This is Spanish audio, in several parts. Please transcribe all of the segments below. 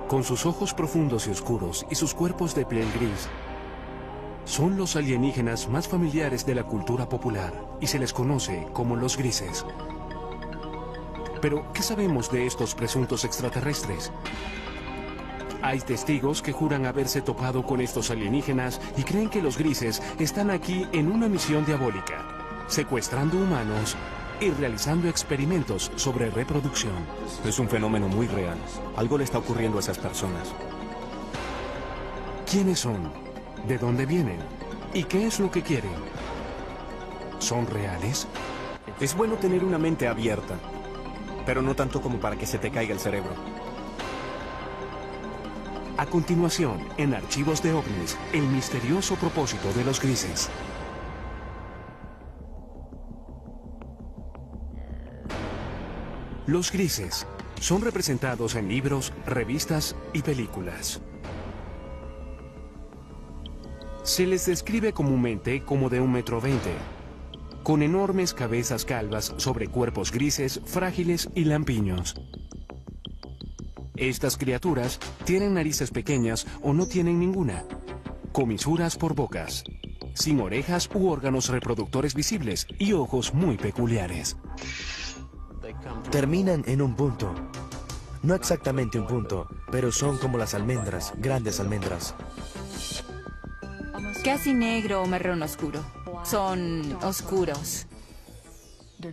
Con sus ojos profundos y oscuros y sus cuerpos de piel gris, son los alienígenas más familiares de la cultura popular y se les conoce como los grises. Pero, ¿qué sabemos de estos presuntos extraterrestres? Hay testigos que juran haberse topado con estos alienígenas y creen que los grises están aquí en una misión diabólica, secuestrando humanos y realizando experimentos sobre reproducción. Es un fenómeno muy real. Algo le está ocurriendo a esas personas. ¿Quiénes son? ¿De dónde vienen? ¿Y qué es lo que quieren? ¿Son reales? Es bueno tener una mente abierta, pero no tanto como para que se te caiga el cerebro. A continuación, en Archivos de OVNIs, el misterioso propósito de los grises. Los grises son representados en libros, revistas y películas. Se les describe comúnmente como de 1,20 m, con enormes cabezas calvas sobre cuerpos grises, frágiles y lampiños. Estas criaturas tienen narices pequeñas o no tienen ninguna, comisuras por bocas, sin orejas u órganos reproductores visibles y ojos muy peculiares. Terminan en un punto. No exactamente un punto, pero son como las almendras, grandes almendras. Casi negro o marrón oscuro. Son oscuros.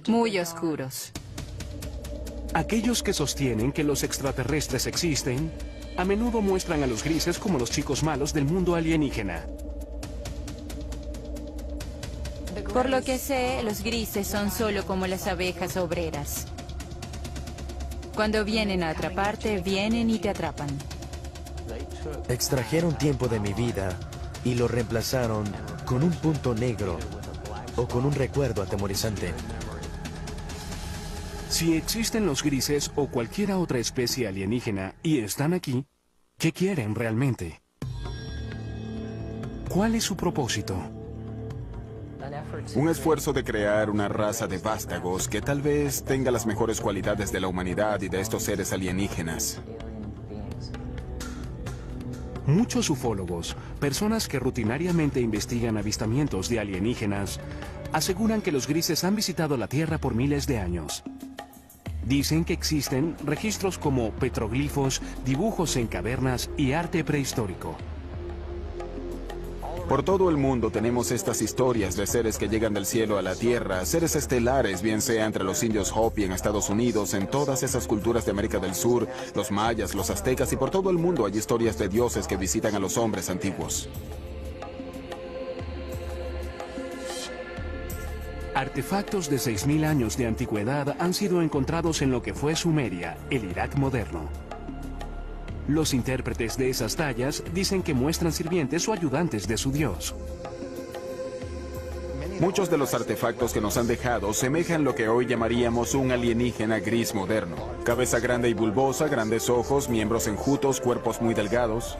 Muy oscuros. Aquellos que sostienen que los extraterrestres existen, a menudo muestran a los grises como los chicos malos del mundo alienígena. Por lo que sé, los grises son solo como las abejas obreras. Cuando vienen a atraparte, vienen y te atrapan. Extrajeron tiempo de mi vida y lo reemplazaron con un punto negro o con un recuerdo atemorizante. Si existen los grises o cualquier otra especie alienígena y están aquí, ¿qué quieren realmente? ¿Cuál es su propósito? Un esfuerzo de crear una raza de vástagos que tal vez tenga las mejores cualidades de la humanidad y de estos seres alienígenas. Muchos ufólogos, personas que rutinariamente investigan avistamientos de alienígenas, aseguran que los grises han visitado la Tierra por miles de años. Dicen que existen registros como petroglifos, dibujos en cavernas y arte prehistórico. Por todo el mundo tenemos estas historias de seres que llegan del cielo a la tierra, seres estelares, bien sea entre los indios Hopi en Estados Unidos, en todas esas culturas de América del Sur, los mayas, los aztecas, y por todo el mundo hay historias de dioses que visitan a los hombres antiguos. Artefactos de 6.000 años de antigüedad han sido encontrados en lo que fue Sumeria, el Irak moderno. Los intérpretes de esas tallas dicen que muestran sirvientes o ayudantes de su dios. Muchos de los artefactos que nos han dejado semejan lo que hoy llamaríamos un alienígena gris moderno. Cabeza grande y bulbosa, grandes ojos, miembros enjutos, cuerpos muy delgados.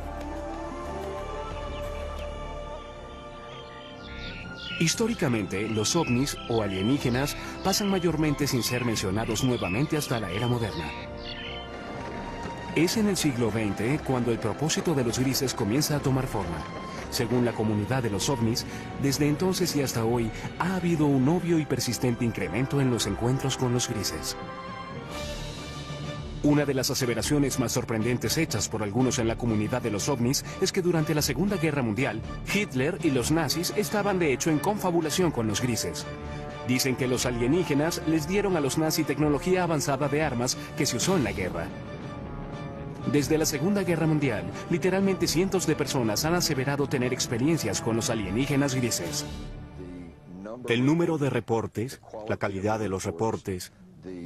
Históricamente, los ovnis o alienígenas pasan mayormente sin ser mencionados nuevamente hasta la era moderna. Es en el siglo XX cuando el propósito de los grises comienza a tomar forma. Según la comunidad de los ovnis, desde entonces y hasta hoy ha habido un obvio y persistente incremento en los encuentros con los grises. Una de las aseveraciones más sorprendentes hechas por algunos en la comunidad de los ovnis es que durante la Segunda Guerra Mundial, Hitler y los nazis estaban de hecho en confabulación con los grises. Dicen que los alienígenas les dieron a los nazis tecnología avanzada de armas que se usó en la guerra. Desde la Segunda Guerra Mundial, literalmente cientos de personas han aseverado tener experiencias con los alienígenas grises. El número de reportes, la calidad de los reportes,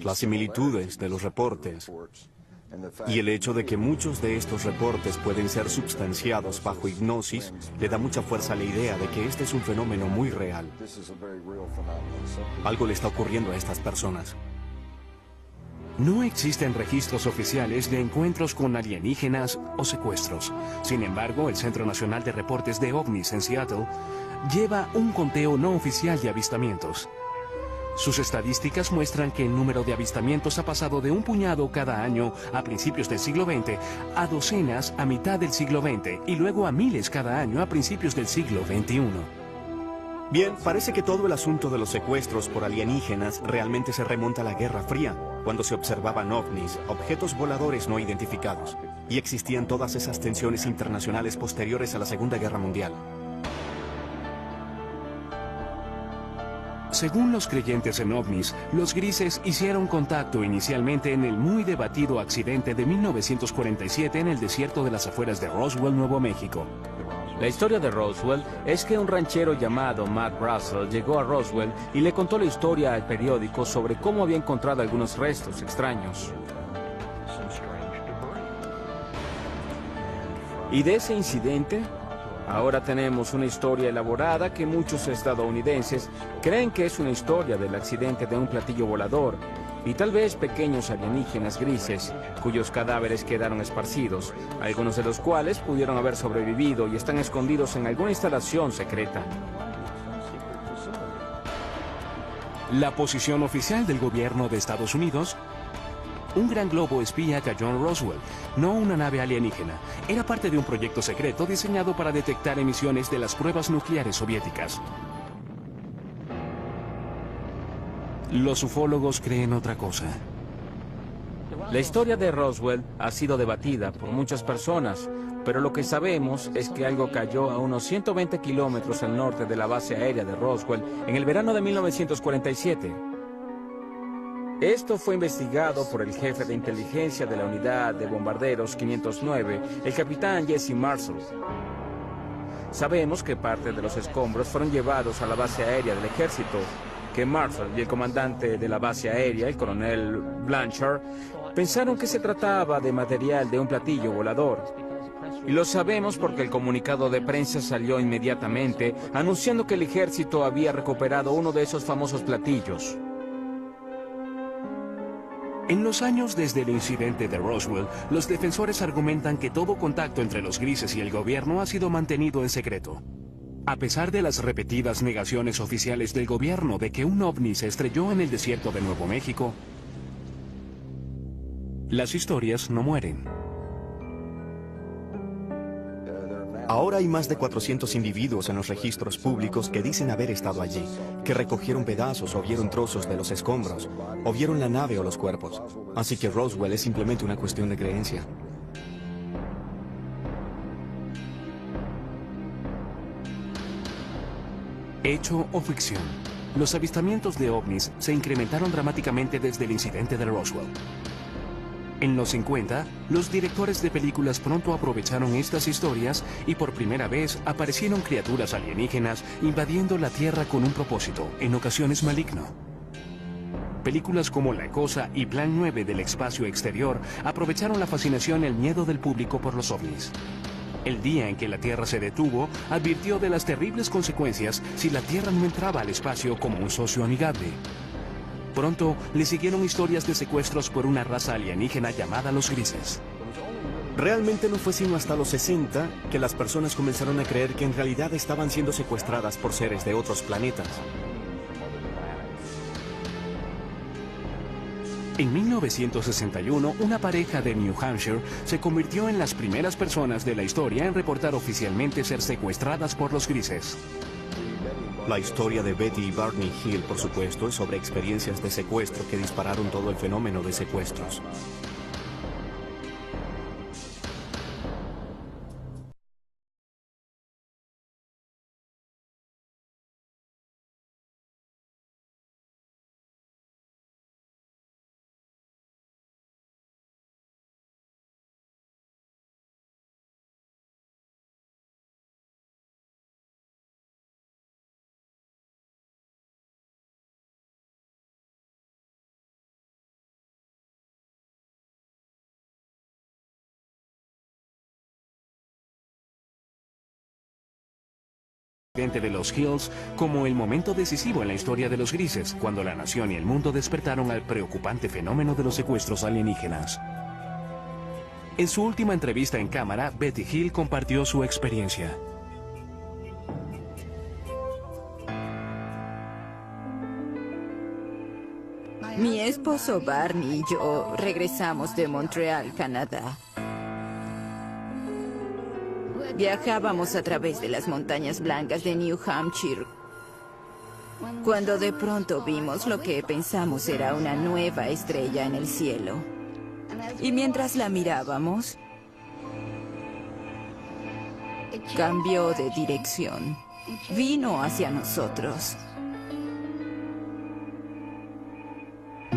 las similitudes de los reportes y el hecho de que muchos de estos reportes pueden ser substanciados bajo hipnosis le da mucha fuerza a la idea de que este es un fenómeno muy real. Algo le está ocurriendo a estas personas. No existen registros oficiales de encuentros con alienígenas o secuestros. Sin embargo, el Centro Nacional de Reportes de OVNIs en Seattle lleva un conteo no oficial de avistamientos. Sus estadísticas muestran que el número de avistamientos ha pasado de un puñado cada año a principios del siglo XX a docenas a mitad del siglo XX y luego a miles cada año a principios del siglo XXI. Bien, parece que todo el asunto de los secuestros por alienígenas realmente se remonta a la Guerra Fría, cuando se observaban ovnis, objetos voladores no identificados, y existían todas esas tensiones internacionales posteriores a la Segunda Guerra Mundial. Según los creyentes en ovnis, los grises hicieron contacto inicialmente en el muy debatido accidente de 1947 en el desierto de las afueras de Roswell, Nuevo México. La historia de Roswell es que un ranchero llamado Matt Russell llegó a Roswell y le contó la historia al periódico sobre cómo había encontrado algunos restos extraños. Y de ese incidente, ahora tenemos una historia elaborada que muchos estadounidenses creen que es una historia del accidente de un platillo volador y tal vez pequeños alienígenas grises cuyos cadáveres quedaron esparcidos, algunos de los cuales pudieron haber sobrevivido y están escondidos en alguna instalación secreta. La posición oficial del gobierno de Estados Unidos: un gran globo espía cayó en Roswell, no una nave alienígena. Era parte de un proyecto secreto diseñado para detectar emisiones de las pruebas nucleares soviéticas. Los ufólogos creen otra cosa. La historia de Roswell ha sido debatida por muchas personas, pero lo que sabemos es que algo cayó a unos 120 kilómetros al norte de la base aérea de Roswell en el verano de 1947. Esto fue investigado por el jefe de inteligencia de la unidad de bombarderos 509, el capitán Jesse Marshall. Sabemos que parte de los escombros fueron llevados a la base aérea del ejército, que Marshall y el comandante de la base aérea, el coronel Blanchard, pensaron que se trataba de material de un platillo volador. Y lo sabemos porque el comunicado de prensa salió inmediatamente anunciando que el ejército había recuperado uno de esos famosos platillos. En los años desde el incidente de Roswell, los defensores argumentan que todo contacto entre los grises y el gobierno ha sido mantenido en secreto. A pesar de las repetidas negaciones oficiales del gobierno de que un ovni se estrelló en el desierto de Nuevo México, las historias no mueren. Ahora hay más de 400 individuos en los registros públicos que dicen haber estado allí, que recogieron pedazos o vieron trozos de los escombros, o vieron la nave o los cuerpos. Así que Roswell es simplemente una cuestión de creencia. Hecho o ficción, los avistamientos de ovnis se incrementaron dramáticamente desde el incidente de Roswell. En los 50, los directores de películas pronto aprovecharon estas historias y por primera vez aparecieron criaturas alienígenas invadiendo la Tierra con un propósito, en ocasiones maligno. Películas como La Cosa y Plan 9 del espacio exterior aprovecharon la fascinación y el miedo del público por los ovnis. El día en que la Tierra se detuvo, advirtió de las terribles consecuencias si la Tierra no entraba al espacio como un socio amigable. Pronto le siguieron historias de secuestros por una raza alienígena llamada los grises. Realmente no fue sino hasta los 60 que las personas comenzaron a creer que en realidad estaban siendo secuestradas por seres de otros planetas. En 1961, una pareja de New Hampshire se convirtió en las primeras personas de la historia en reportar oficialmente ser secuestradas por los grises. La historia de Betty y Barney Hill, por supuesto, es sobre experiencias de secuestro que dispararon todo el fenómeno de secuestros. De los Hills como el momento decisivo en la historia de los grises, cuando la nación y el mundo despertaron al preocupante fenómeno de los secuestros alienígenas. En su última entrevista en cámara, Betty Hill compartió su experiencia. Mi esposo Barney y yo regresamos de Montreal, Canadá. Viajábamos a través de las montañas blancas de New Hampshire, cuando de pronto vimos lo que pensamos era una nueva estrella en el cielo. Y mientras la mirábamos, cambió de dirección. Vino hacia nosotros.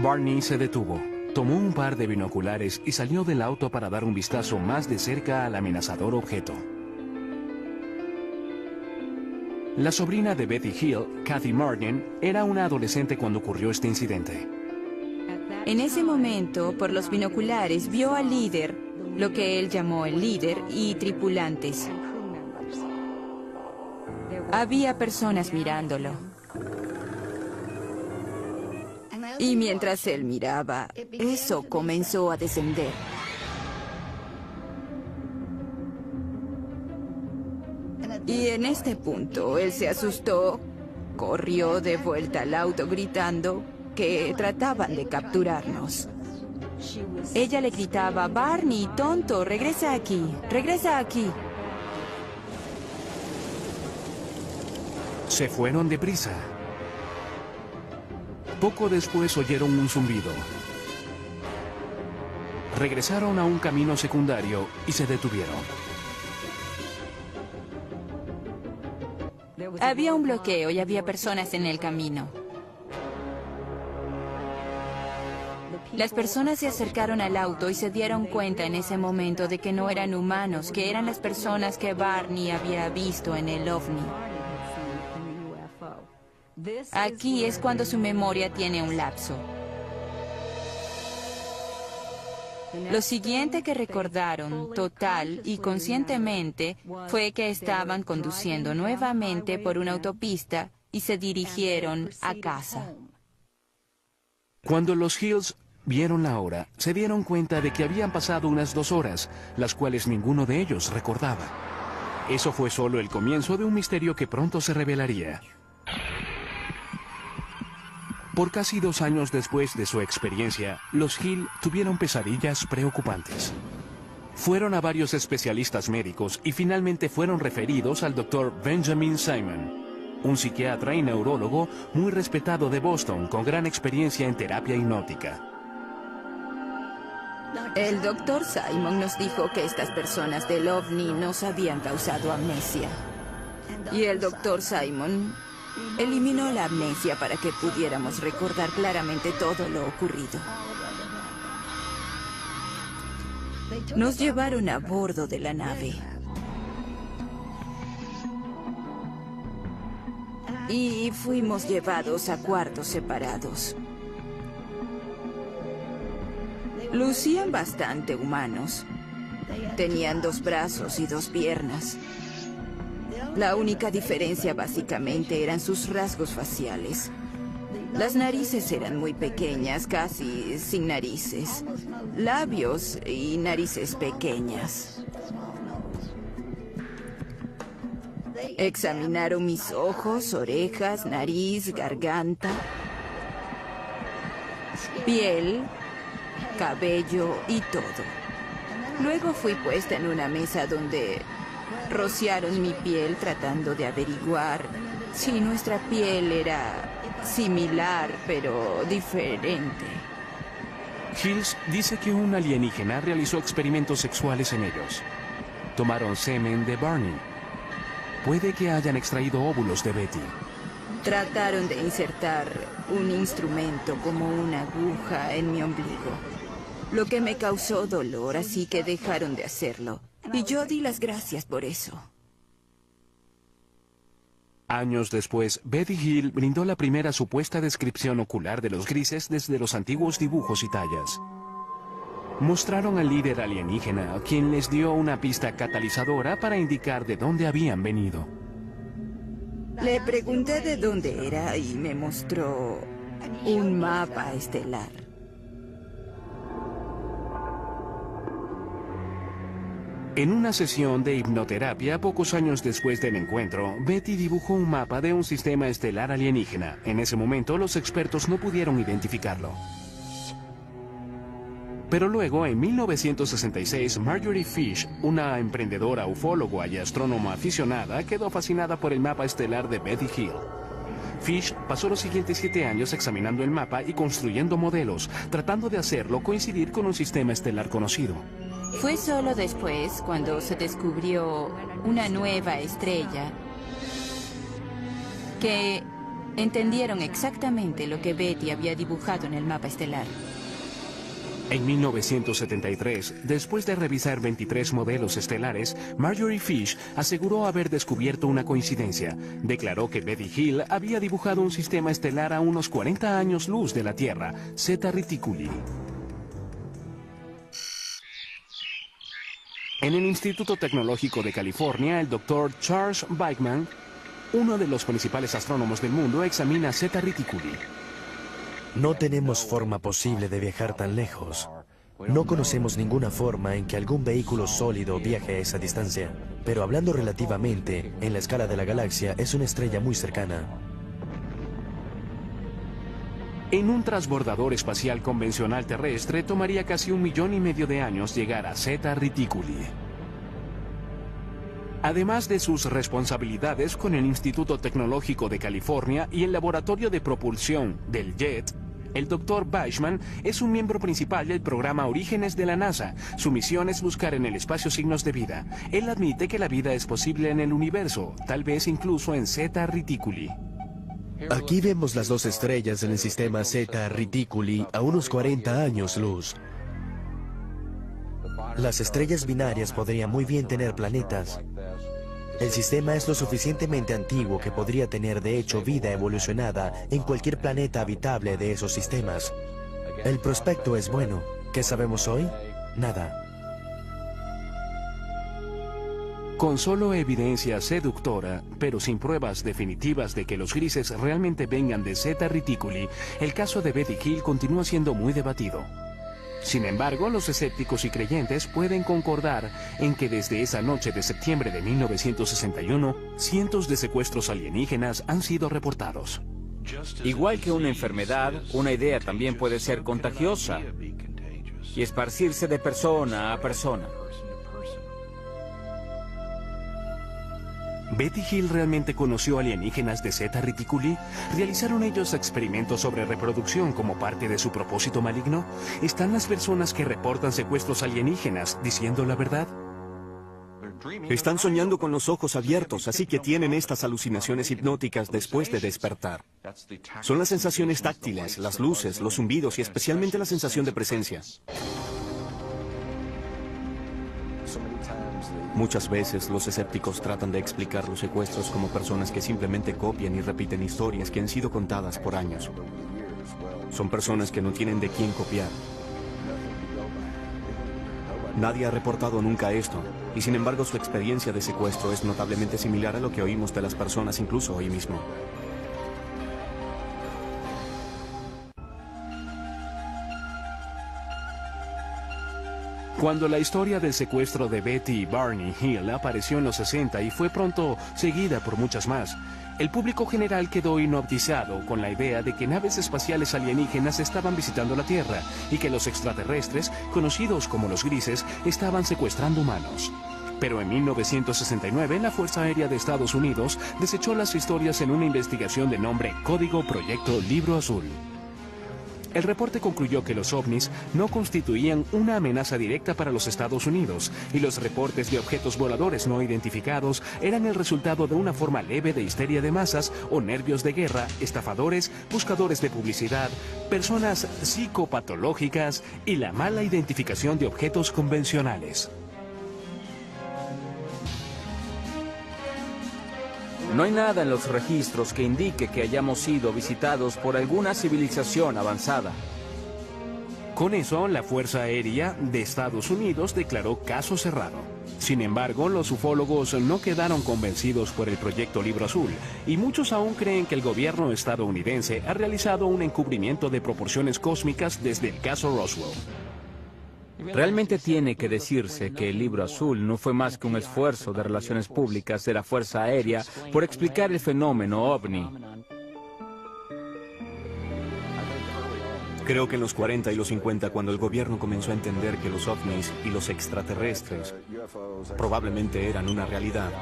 Barney se detuvo, tomó un par de binoculares y salió del auto para dar un vistazo más de cerca al amenazador objeto. La sobrina de Betty Hill, Kathy Martin, era una adolescente cuando ocurrió este incidente. En ese momento, por los binoculares, vio al líder, lo que él llamó el líder, y tripulantes. Había personas mirándolo. Y mientras él miraba, eso comenzó a descender. Y en este punto, él se asustó, corrió de vuelta al auto gritando que trataban de capturarnos. Ella le gritaba: «Barney, tonto, regresa aquí, regresa aquí». Se fueron deprisa. Poco después oyeron un zumbido. Regresaron a un camino secundario y se detuvieron. Había un bloqueo y había personas en el camino. Las personas se acercaron al auto y se dieron cuenta en ese momento de que no eran humanos, que eran las personas que Barney había visto en el ovni. Aquí es cuando su memoria tiene un lapso. Lo siguiente que recordaron, total y conscientemente, fue que estaban conduciendo nuevamente por una autopista y se dirigieron a casa. Cuando los Hills vieron la hora, se dieron cuenta de que habían pasado unas 2 horas, las cuales ninguno de ellos recordaba. Eso fue solo el comienzo de un misterio que pronto se revelaría. Por casi 2 años después de su experiencia, los Hill tuvieron pesadillas preocupantes. Fueron a varios especialistas médicos y finalmente fueron referidos al Dr. Benjamin Simon, un psiquiatra y neurólogo muy respetado de Boston con gran experiencia en terapia hipnótica. El Dr. Simon nos dijo que estas personas del ovni nos habían causado amnesia. Y el Dr. Simon eliminó la amnesia para que pudiéramos recordar claramente todo lo ocurrido. Nos llevaron a bordo de la nave. Y fuimos llevados a cuartos separados. Lucían bastante humanos. Tenían 2 brazos y 2 piernas. La única diferencia básicamente eran sus rasgos faciales. Las narices eran muy pequeñas, casi sin narices. Labios y narices pequeñas. Examinaron mis ojos, orejas, nariz, garganta, piel, cabello y todo. Luego fui puesta en una mesa donde rociaron mi piel tratando de averiguar si nuestra piel era similar pero diferente. Hills dice que un alienígena realizó experimentos sexuales en ellos. Tomaron semen de Barney. Puede que hayan extraído óvulos de Betty. Trataron de insertar un instrumento como una aguja en mi ombligo, lo que me causó dolor, así que dejaron de hacerlo. Y yo di las gracias por eso. Años después, Betty Hill brindó la primera supuesta descripción ocular de los grises desde los antiguos dibujos y tallas. Mostraron al líder alienígena, quien les dio una pista catalizadora para indicar de dónde habían venido. Le pregunté de dónde era y me mostró un mapa estelar. En una sesión de hipnoterapia, pocos años después del encuentro, Betty dibujó un mapa de un sistema estelar alienígena. En ese momento, los expertos no pudieron identificarlo. Pero luego, en 1966, Marjorie Fish, una emprendedora ufóloga y astrónoma aficionada, quedó fascinada por el mapa estelar de Betty Hill. Fish pasó los siguientes 7 años examinando el mapa y construyendo modelos, tratando de hacerlo coincidir con un sistema estelar conocido. Fue solo después, cuando se descubrió una nueva estrella, que entendieron exactamente lo que Betty había dibujado en el mapa estelar. En 1973, después de revisar 23 modelos estelares, Marjorie Fish aseguró haber descubierto una coincidencia. Declaró que Betty Hill había dibujado un sistema estelar a unos 40 años luz de la Tierra, Zeta Reticuli. En el Instituto Tecnológico de California, el Dr. Charles Bachman, uno de los principales astrónomos del mundo, examina Zeta Reticuli. No tenemos forma posible de viajar tan lejos. No conocemos ninguna forma en que algún vehículo sólido viaje a esa distancia. Pero hablando relativamente, en la escala de la galaxia, es una estrella muy cercana. En un transbordador espacial convencional terrestre, tomaría casi 1,5 millones de años llegar a Zeta Reticuli. Además de sus responsabilidades con el Instituto Tecnológico de California y el Laboratorio de Propulsión del JET, el Dr. Bachman es un miembro principal del programa Orígenes de la NASA. Su misión es buscar en el espacio signos de vida. Él admite que la vida es posible en el universo, tal vez incluso en Zeta Reticuli. Aquí vemos las dos estrellas en el sistema Zeta Reticuli a unos 40 años luz. Las estrellas binarias podrían muy bien tener planetas. El sistema es lo suficientemente antiguo que podría tener de hecho vida evolucionada en cualquier planeta habitable de esos sistemas. El prospecto es bueno. ¿Qué sabemos hoy? Nada. Con solo evidencia seductora, pero sin pruebas definitivas de que los grises realmente vengan de Zeta Reticuli, el caso de Betty Hill continúa siendo muy debatido. Sin embargo, los escépticos y creyentes pueden concordar en que desde esa noche de septiembre de 1961, cientos de secuestros alienígenas han sido reportados. Igual que una enfermedad, una idea también puede ser contagiosa y esparcirse de persona a persona. ¿Betty Hill realmente conoció alienígenas de Zeta Reticuli? ¿Realizaron ellos experimentos sobre reproducción como parte de su propósito maligno? ¿Están las personas que reportan secuestros alienígenas diciendo la verdad? Están soñando con los ojos abiertos, así que tienen estas alucinaciones hipnóticas después de despertar. Son las sensaciones táctiles, las luces, los zumbidos y especialmente la sensación de presencia. Muchas veces los escépticos tratan de explicar los secuestros como personas que simplemente copian y repiten historias que han sido contadas por años. Son personas que no tienen de quién copiar. Nadie ha reportado nunca esto, y sin embargo su experiencia de secuestro es notablemente similar a lo que oímos de las personas incluso hoy mismo. Cuando la historia del secuestro de Betty y Barney Hill apareció en los 60 y fue pronto seguida por muchas más, el público general quedó hipnotizado con la idea de que naves espaciales alienígenas estaban visitando la Tierra y que los extraterrestres, conocidos como los grises, estaban secuestrando humanos. Pero en 1969, la Fuerza Aérea de Estados Unidos desechó las historias en una investigación de nombre Código Proyecto Libro Azul. El reporte concluyó que los ovnis no constituían una amenaza directa para los Estados Unidos y los reportes de objetos voladores no identificados eran el resultado de una forma leve de histeria de masas o nervios de guerra, estafadores, buscadores de publicidad, personas psicopatológicas y la mala identificación de objetos convencionales. No hay nada en los registros que indique que hayamos sido visitados por alguna civilización avanzada. Con eso, la Fuerza Aérea de Estados Unidos declaró caso cerrado. Sin embargo, los ufólogos no quedaron convencidos por el proyecto Libro Azul, y muchos aún creen que el gobierno estadounidense ha realizado un encubrimiento de proporciones cósmicas desde el caso Roswell. Realmente tiene que decirse que el Libro Azul no fue más que un esfuerzo de relaciones públicas de la Fuerza Aérea por explicar el fenómeno OVNI. Creo que en los 40 y los 50, cuando el gobierno comenzó a entender que los ovnis y los extraterrestres probablemente eran una realidad,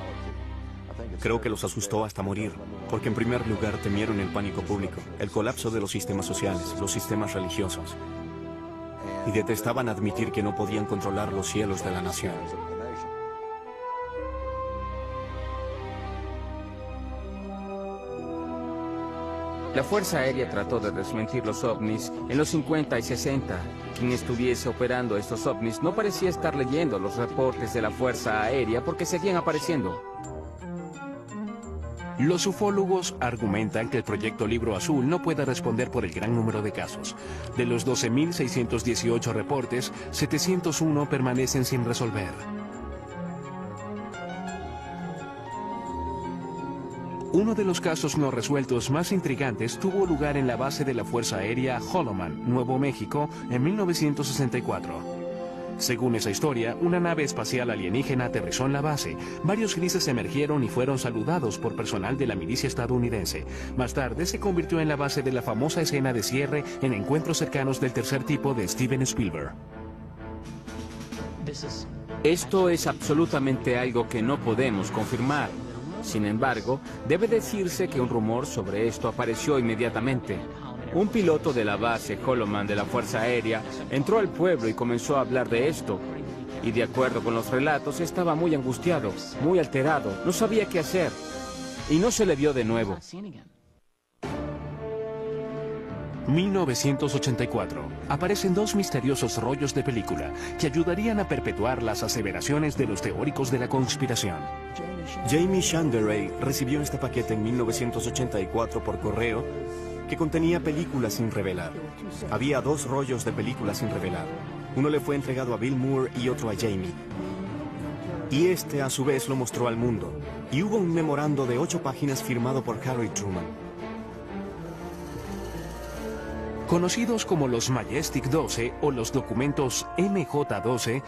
creo que los asustó hasta morir, porque en primer lugar temieron el pánico público, el colapso de los sistemas sociales, los sistemas religiosos, y detestaban admitir que no podían controlar los cielos de la nación. La Fuerza Aérea trató de desmentir los ovnis en los 50 y 60. Quien estuviese operando estos ovnis no parecía estar leyendo los reportes de la Fuerza Aérea porque seguían apareciendo. Los ufólogos argumentan que el proyecto Libro Azul no puede responder por el gran número de casos. De los 12.618 reportes, 701 permanecen sin resolver. Uno de los casos no resueltos más intrigantes tuvo lugar en la base de la Fuerza Aérea Holloman, Nuevo México, en 1964. Según esa historia, una nave espacial alienígena aterrizó en la base. Varios grises emergieron y fueron saludados por personal de la milicia estadounidense. Más tarde se convirtió en la base de la famosa escena de cierre en Encuentros cercanos del tercer tipo de Steven Spielberg. Esto es absolutamente algo que no podemos confirmar. Sin embargo, debe decirse que un rumor sobre esto apareció inmediatamente. Un piloto de la base Holloman de la Fuerza Aérea entró al pueblo y comenzó a hablar de esto. Y de acuerdo con los relatos, estaba muy angustiado, muy alterado, no sabía qué hacer. Y no se le vio de nuevo. 1984. Aparecen dos misteriosos rollos de película que ayudarían a perpetuar las aseveraciones de los teóricos de la conspiración. Jamie Shanderay recibió este paquete en 1984 por correo que contenía películas sin revelar. Había dos rollos de películas sin revelar. Uno le fue entregado a Bill Moore y otro a Jamie. Y este a su vez lo mostró al mundo. Y hubo un memorando de 8 páginas firmado por Harry Truman. Conocidos como los Majestic 12 o los documentos MJ-12,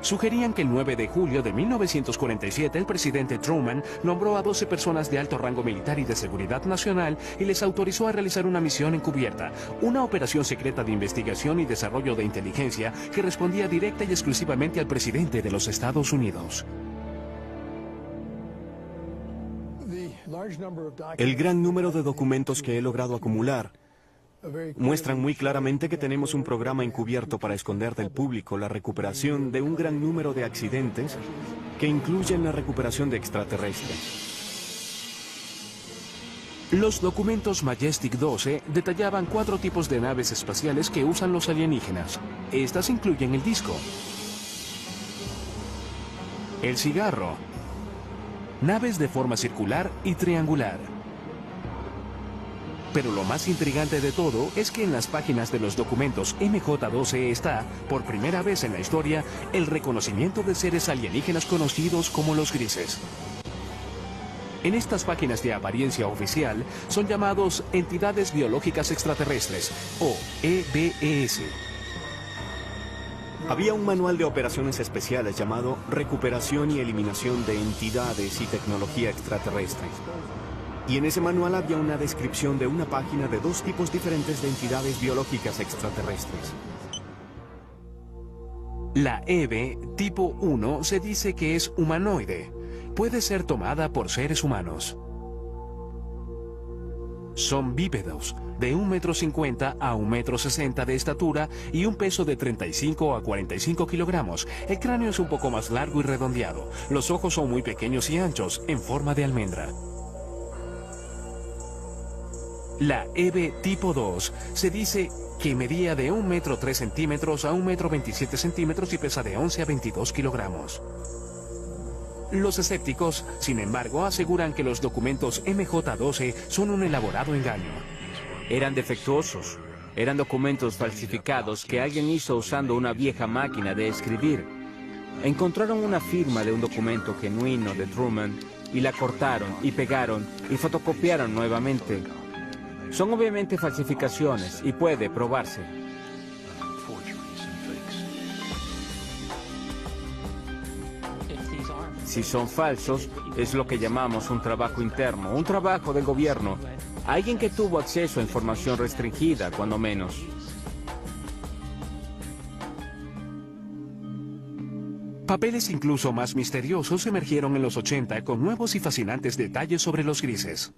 sugerían que el 9 de julio de 1947 el presidente Truman nombró a 12 personas de alto rango militar y de seguridad nacional y les autorizó a realizar una misión encubierta, una operación secreta de investigación y desarrollo de inteligencia que respondía directa y exclusivamente al presidente de los Estados Unidos. El gran número de documentos que he logrado acumular muestran muy claramente que tenemos un programa encubierto para esconder del público la recuperación de un gran número de accidentes que incluyen la recuperación de extraterrestres. Los documentos Majestic 12 detallaban 4 tipos de naves espaciales que usan los alienígenas. Estas incluyen el disco, el cigarro, naves de forma circular y triangular. Pero lo más intrigante de todo es que en las páginas de los documentos MJ-12 está, por primera vez en la historia, el reconocimiento de seres alienígenas conocidos como los grises. En estas páginas de apariencia oficial son llamados entidades biológicas extraterrestres, o EBES. Había un manual de operaciones especiales llamado Recuperación y Eliminación de Entidades y Tecnología Extraterrestre. Y en ese manual había una descripción de una página de 2 tipos diferentes de entidades biológicas extraterrestres. La EBE tipo 1 se dice que es humanoide. Puede ser tomada por seres humanos. Son bípedos, de 1,50 m a 1,60 m de estatura y un peso de 35 a 45 kilogramos. El cráneo es un poco más largo y redondeado. Los ojos son muy pequeños y anchos, en forma de almendra. La EBE tipo 2 se dice que medía de 1,3 m a 1,27 m y pesa de 11 a 22 kilogramos. Los escépticos, sin embargo, aseguran que los documentos MJ-12 son un elaborado engaño. Eran defectuosos. Eran documentos falsificados que alguien hizo usando una vieja máquina de escribir. Encontraron una firma de un documento genuino de Truman y la cortaron y pegaron y fotocopiaron nuevamente. Son obviamente falsificaciones y puede probarse. si son falsos, es lo que llamamos un trabajo interno, un trabajo del gobierno. Alguien que tuvo acceso a información restringida, cuando menos. Papeles incluso más misteriosos emergieron en los 80 con nuevos y fascinantes detalles sobre los grises.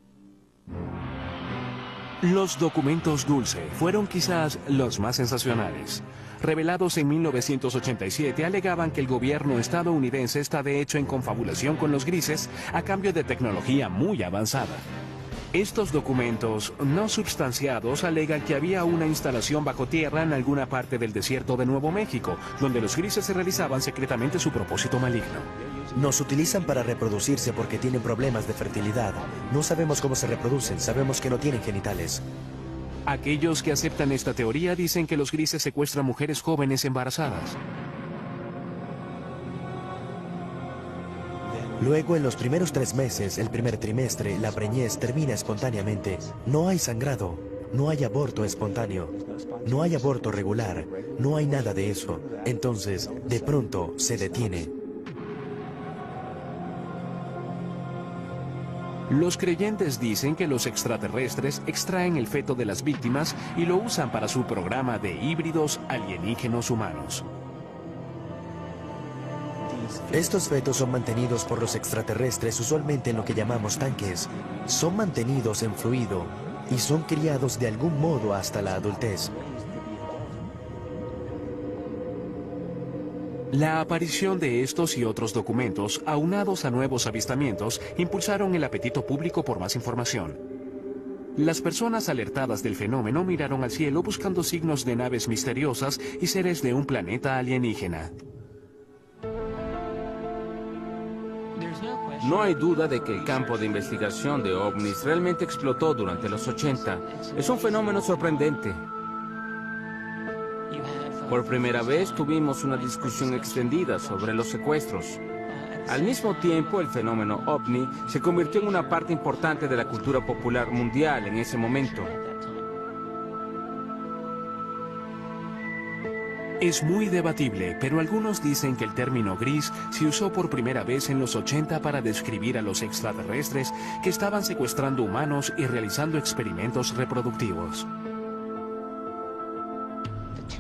Los documentos Dulce fueron quizás los más sensacionales. Revelados en 1987, alegaban que el gobierno estadounidense está de hecho en confabulación con los grises a cambio de tecnología muy avanzada. Estos documentos no substanciados alegan que había una instalación bajo tierra en alguna parte del desierto de Nuevo México, donde los grises se realizaban secretamente su propósito maligno. Nos utilizan para reproducirse porque tienen problemas de fertilidad. No sabemos cómo se reproducen, sabemos que no tienen genitales. Aquellos que aceptan esta teoría dicen que los grises secuestran mujeres jóvenes embarazadas. Luego, en los primeros 3 meses, el primer trimestre, la preñez termina espontáneamente. No hay sangrado, no hay aborto espontáneo, no hay aborto regular, no hay nada de eso. Entonces, de pronto, se detiene. Los creyentes dicen que los extraterrestres extraen el feto de las víctimas y lo usan para su programa de híbridos alienígenos humanos. Estos fetos son mantenidos por los extraterrestres usualmente en lo que llamamos tanques. Son mantenidos en fluido y son criados de algún modo hasta la adultez. La aparición de estos y otros documentos, aunados a nuevos avistamientos, impulsaron el apetito público por más información. Las personas alertadas del fenómeno miraron al cielo buscando signos de naves misteriosas y seres de un planeta alienígena. No hay duda de que el campo de investigación de ovnis realmente explotó durante los 80. Es un fenómeno sorprendente. Por primera vez tuvimos una discusión extendida sobre los secuestros. Al mismo tiempo, el fenómeno ovni se convirtió en una parte importante de la cultura popular mundial en ese momento. Es muy debatible, pero algunos dicen que el término gris se usó por primera vez en los 80 para describir a los extraterrestres que estaban secuestrando humanos y realizando experimentos reproductivos.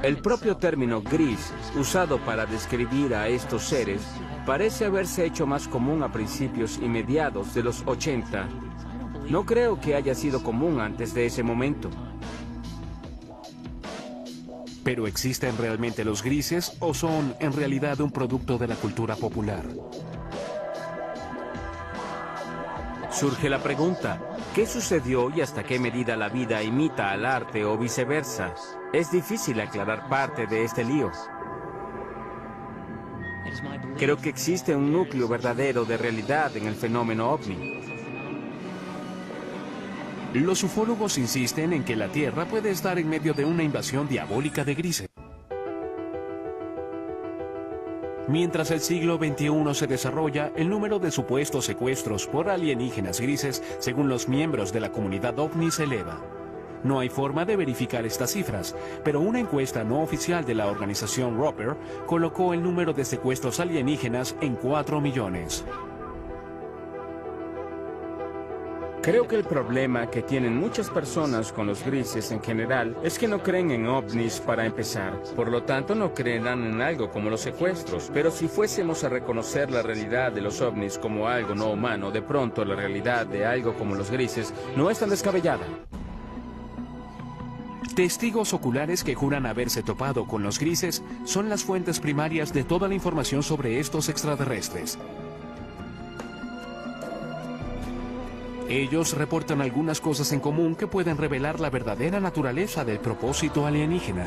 El propio término gris, usado para describir a estos seres, parece haberse hecho más común a principios y mediados de los 80. No creo que haya sido común antes de ese momento. ¿Pero existen realmente los grises o son en realidad un producto de la cultura popular? Surge la pregunta, ¿qué sucedió y hasta qué medida la vida imita al arte o viceversa? Es difícil aclarar parte de este lío. Creo que existe un núcleo verdadero de realidad en el fenómeno ovni. Los ufólogos insisten en que la Tierra puede estar en medio de una invasión diabólica de grises. Mientras el siglo XXI se desarrolla, el número de supuestos secuestros por alienígenas grises, según los miembros de la comunidad ovni, se eleva. No hay forma de verificar estas cifras, pero una encuesta no oficial de la organización Roper colocó el número de secuestros alienígenas en 4 millones. Creo que el problema que tienen muchas personas con los grises en general es que no creen en ovnis para empezar. Por lo tanto, no creerán en algo como los secuestros. Pero si fuésemos a reconocer la realidad de los ovnis como algo no humano, de pronto la realidad de algo como los grises no es tan descabellada. Testigos oculares que juran haberse topado con los grises son las fuentes primarias de toda la información sobre estos extraterrestres. Ellos reportan algunas cosas en común que pueden revelar la verdadera naturaleza del propósito alienígena.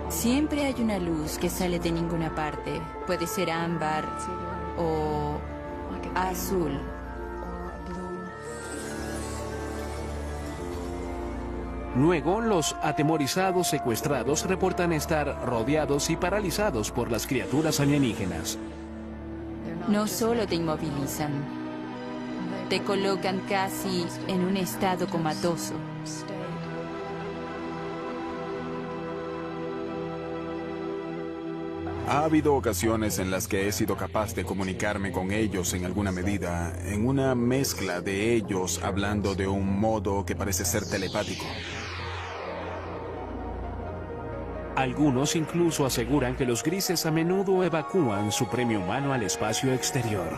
Siempre hay una luz que sale de ninguna parte. Puede ser ámbar o azul. Luego, los atemorizados secuestrados reportan estar rodeados y paralizados por las criaturas alienígenas. No solo te inmovilizan, te colocan casi en un estado comatoso. Ha habido ocasiones en las que he sido capaz de comunicarme con ellos en alguna medida, en una mezcla de ellos hablando de un modo que parece ser telepático. Algunos incluso aseguran que los grises a menudo evacúan su premio humano al espacio exterior.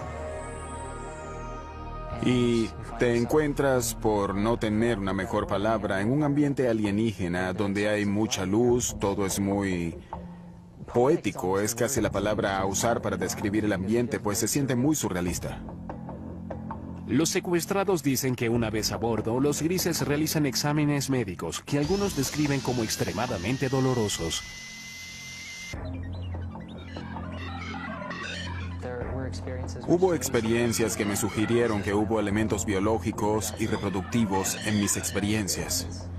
Y te encuentras, por no tener una mejor palabra, en un ambiente alienígena donde hay mucha luz, todo es muy poético, es casi la palabra a usar para describir el ambiente, pues se siente muy surrealista. Los secuestrados dicen que una vez a bordo, los grises realizan exámenes médicos que algunos describen como extremadamente dolorosos. Hubo experiencias que me sugirieron que hubo elementos biológicos y reproductivos en mis experiencias.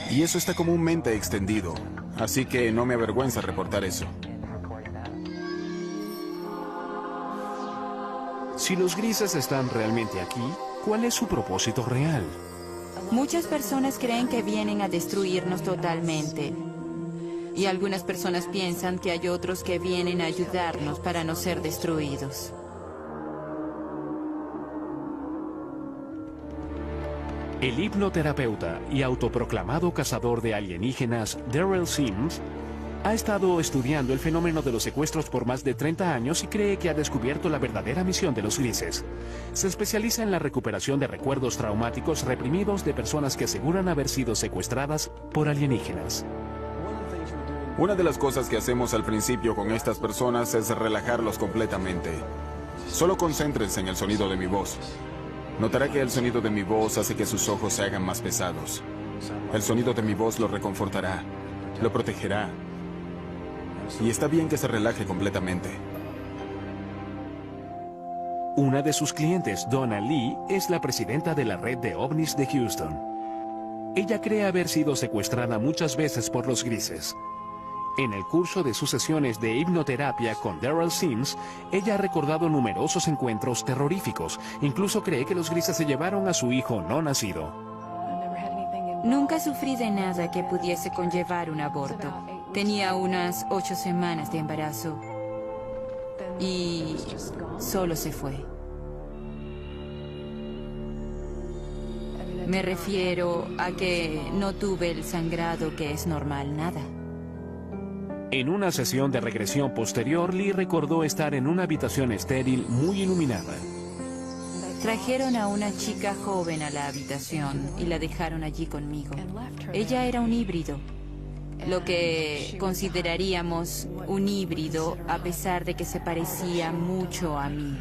Y eso está comúnmente extendido, así que no me avergüenza reportar eso. Si los grises están realmente aquí, ¿cuál es su propósito real? Muchas personas creen que vienen a destruirnos totalmente. Y algunas personas piensan que hay otros que vienen a ayudarnos para no ser destruidos. El hipnoterapeuta y autoproclamado cazador de alienígenas, Daryl Sims, ha estado estudiando el fenómeno de los secuestros por más de 30 años y cree que ha descubierto la verdadera misión de los grises. Se especializa en la recuperación de recuerdos traumáticos reprimidos de personas que aseguran haber sido secuestradas por alienígenas. Una de las cosas que hacemos al principio con estas personas es relajarlos completamente. Solo concéntrense en el sonido de mi voz. Notará que el sonido de mi voz hace que sus ojos se hagan más pesados. El sonido de mi voz lo reconfortará, lo protegerá. Y está bien que se relaje completamente. Una de sus clientes, Donna Lee, es la presidenta de la red de ovnis de Houston. Ella cree haber sido secuestrada muchas veces por los grises. En el curso de sus sesiones de hipnoterapia con Daryl Sims, ella ha recordado numerosos encuentros terroríficos. Incluso cree que los grises se llevaron a su hijo no nacido. Nunca sufrí de nada que pudiese conllevar un aborto. Tenía unas 8 semanas de embarazo. Y solo se fue. Me refiero a que no tuve el sangrado que es normal, nada. En una sesión de regresión posterior, Lee recordó estar en una habitación estéril muy iluminada. Trajeron a una chica joven a la habitación y la dejaron allí conmigo. Ella era un híbrido, lo que consideraríamos un híbrido a pesar de que se parecía mucho a mí.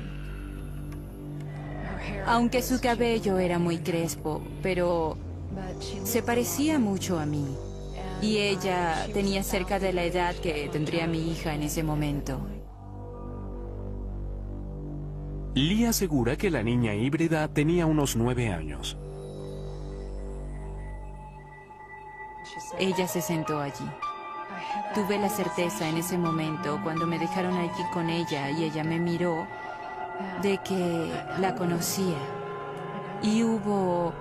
Aunque su cabello era muy crespo, pero se parecía mucho a mí. Y ella tenía cerca de la edad que tendría mi hija en ese momento. Lee asegura que la niña híbrida tenía unos 9 años. Ella se sentó allí. Tuve la certeza en ese momento, cuando me dejaron allí con ella y ella me miró, de que la conocía. Y hubo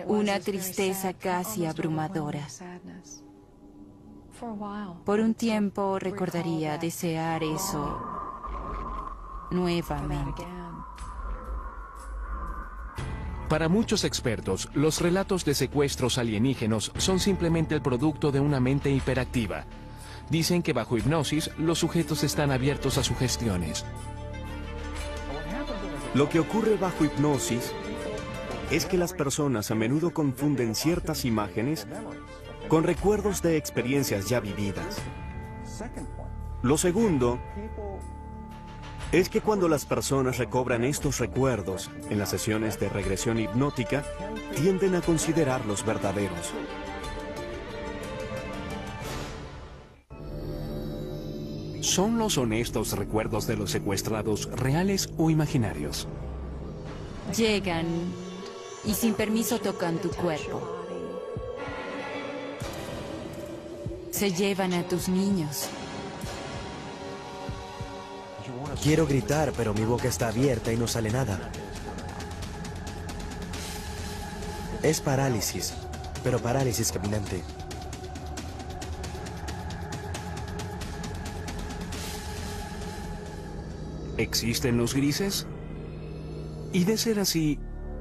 una tristeza casi abrumadora. Por un tiempo recordaría desear eso nuevamente. Para muchos expertos, los relatos de secuestros alienígenos son simplemente el producto de una mente hiperactiva. Dicen que bajo hipnosis, los sujetos están abiertos a sugestiones. Lo que ocurre bajo hipnosis es que las personas a menudo confunden ciertas imágenes con recuerdos de experiencias ya vividas. Lo segundo es que cuando las personas recobran estos recuerdos en las sesiones de regresión hipnótica, tienden a considerarlos verdaderos. ¿Son los honestos recuerdos de los secuestrados reales o imaginarios? Llegan y sin permiso tocan tu cuerpo. Se llevan a tus niños. Quiero gritar, pero mi boca está abierta y no sale nada. Es parálisis, pero parálisis caminante. ¿Existen los grises? Y de ser así,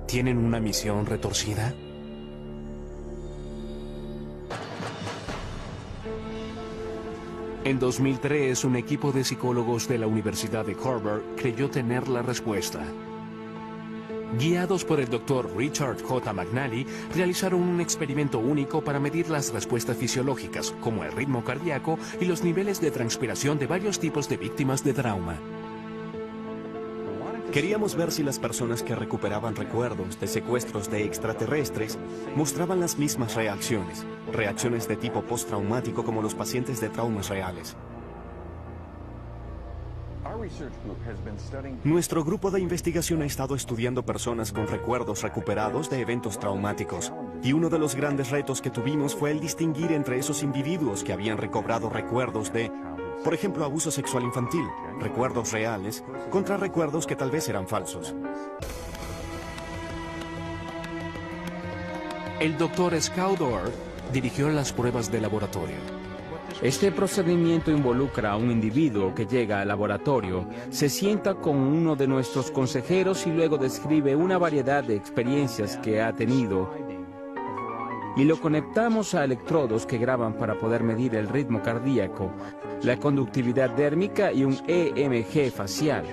¿tienen una misión retorcida? En 2003, un equipo de psicólogos de la Universidad de Harvard creyó tener la respuesta. Guiados por el Dr. Richard J. McNally, realizaron un experimento único para medir las respuestas fisiológicas, como el ritmo cardíaco y los niveles de transpiración de varios tipos de víctimas de trauma. Queríamos ver si las personas que recuperaban recuerdos de secuestros de extraterrestres mostraban las mismas reacciones de tipo postraumático como los pacientes de traumas reales. Nuestro grupo de investigación ha estado estudiando personas con recuerdos recuperados de eventos traumáticos, y uno de los grandes retos que tuvimos fue el distinguir entre esos individuos que habían recobrado recuerdos de, por ejemplo, abuso sexual infantil, recuerdos reales, contra recuerdos que tal vez eran falsos. El Dr. Scoudor dirigió las pruebas de laboratorio. Este procedimiento involucra a un individuo que llega al laboratorio, se sienta con uno de nuestros consejeros y luego describe una variedad de experiencias que ha tenido, y lo conectamos a electrodos que graban para poder medir el ritmo cardíaco, la conductividad dérmica y un EMG facial.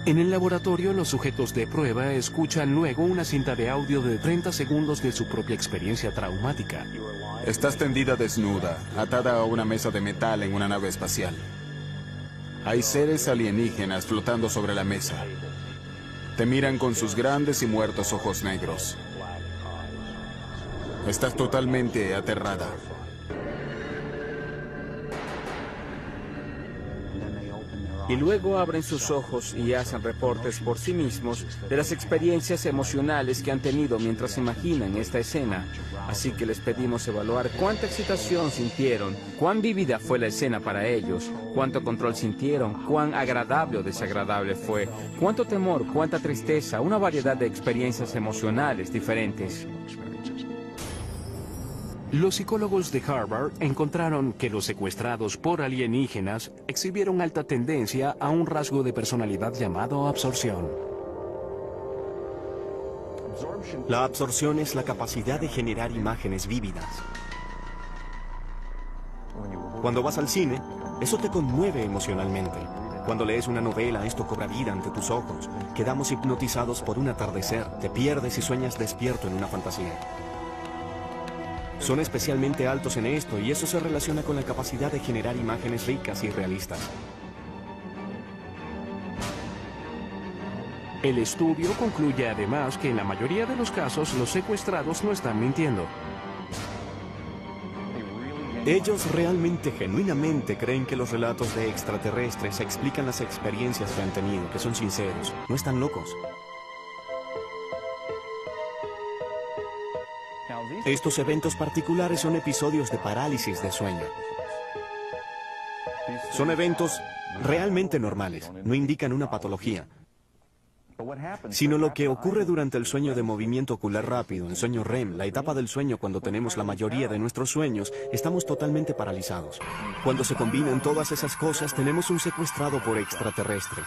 En el laboratorio, los sujetos de prueba escuchan luego una cinta de audio de 30 segundos de su propia experiencia traumática. Estás tendida desnuda, atada a una mesa de metal en una nave espacial. Hay seres alienígenas flotando sobre la mesa. Te miran con sus grandes y muertos ojos negros. Estás totalmente aterrada. Y luego abren sus ojos y hacen reportes por sí mismos de las experiencias emocionales que han tenido mientras imaginan esta escena. Así que les pedimos evaluar cuánta excitación sintieron, cuán vívida fue la escena para ellos, cuánto control sintieron, cuán agradable o desagradable fue, cuánto temor, cuánta tristeza, una variedad de experiencias emocionales diferentes. Los psicólogos de Harvard encontraron que los secuestrados por alienígenas exhibieron alta tendencia a un rasgo de personalidad llamado absorción. La absorción es la capacidad de generar imágenes vívidas. Cuando vas al cine, eso te conmueve emocionalmente. Cuando lees una novela, esto cobra vida ante tus ojos. Quedamos hipnotizados por un atardecer, te pierdes y sueñas despierto en una fantasía. Son especialmente altos en esto y eso se relaciona con la capacidad de generar imágenes ricas y realistas. El estudio concluye además que en la mayoría de los casos los secuestrados no están mintiendo. Ellos realmente, genuinamente creen que los relatos de extraterrestres explican las experiencias que han tenido, que son sinceros, no están locos. Estos eventos particulares son episodios de parálisis de sueño. Son eventos realmente normales, no indican una patología, sino lo que ocurre durante el sueño de movimiento ocular rápido, el sueño REM, la etapa del sueño cuando tenemos la mayoría de nuestros sueños, estamos totalmente paralizados. Cuando se combinan todas esas cosas, tenemos un secuestrado por extraterrestres.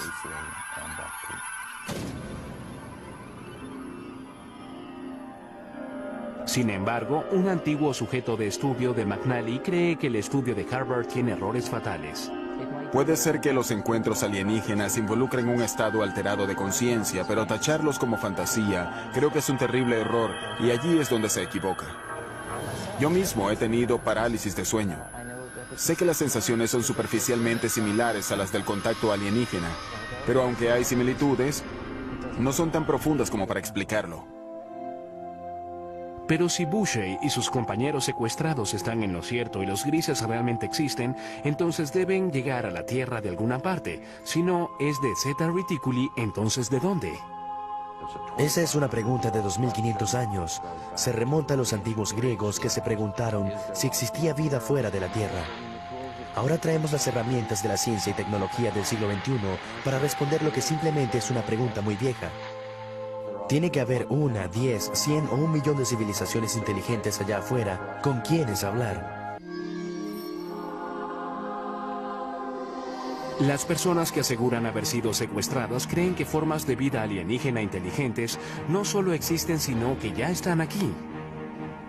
Sin embargo, un antiguo sujeto de estudio de McNally cree que el estudio de Harvard tiene errores fatales. Puede ser que los encuentros alienígenas involucren un estado alterado de conciencia, pero tacharlos como fantasía creo que es un terrible error y allí es donde se equivoca. Yo mismo he tenido parálisis de sueño. Sé que las sensaciones son superficialmente similares a las del contacto alienígena, pero aunque hay similitudes, no son tan profundas como para explicarlo. Pero si Boucher y sus compañeros secuestrados están en lo cierto y los grises realmente existen, entonces deben llegar a la Tierra de alguna parte. Si no es de Zeta Reticuli, entonces ¿de dónde? Esa es una pregunta de 2500 años. Se remonta a los antiguos griegos que se preguntaron si existía vida fuera de la Tierra. Ahora traemos las herramientas de la ciencia y tecnología del siglo XXI para responder lo que simplemente es una pregunta muy vieja. Tiene que haber 1, 10, 100 o 1 millón de civilizaciones inteligentes allá afuera con quienes hablar. Las personas que aseguran haber sido secuestradas creen que formas de vida alienígena inteligentes no solo existen, sino que ya están aquí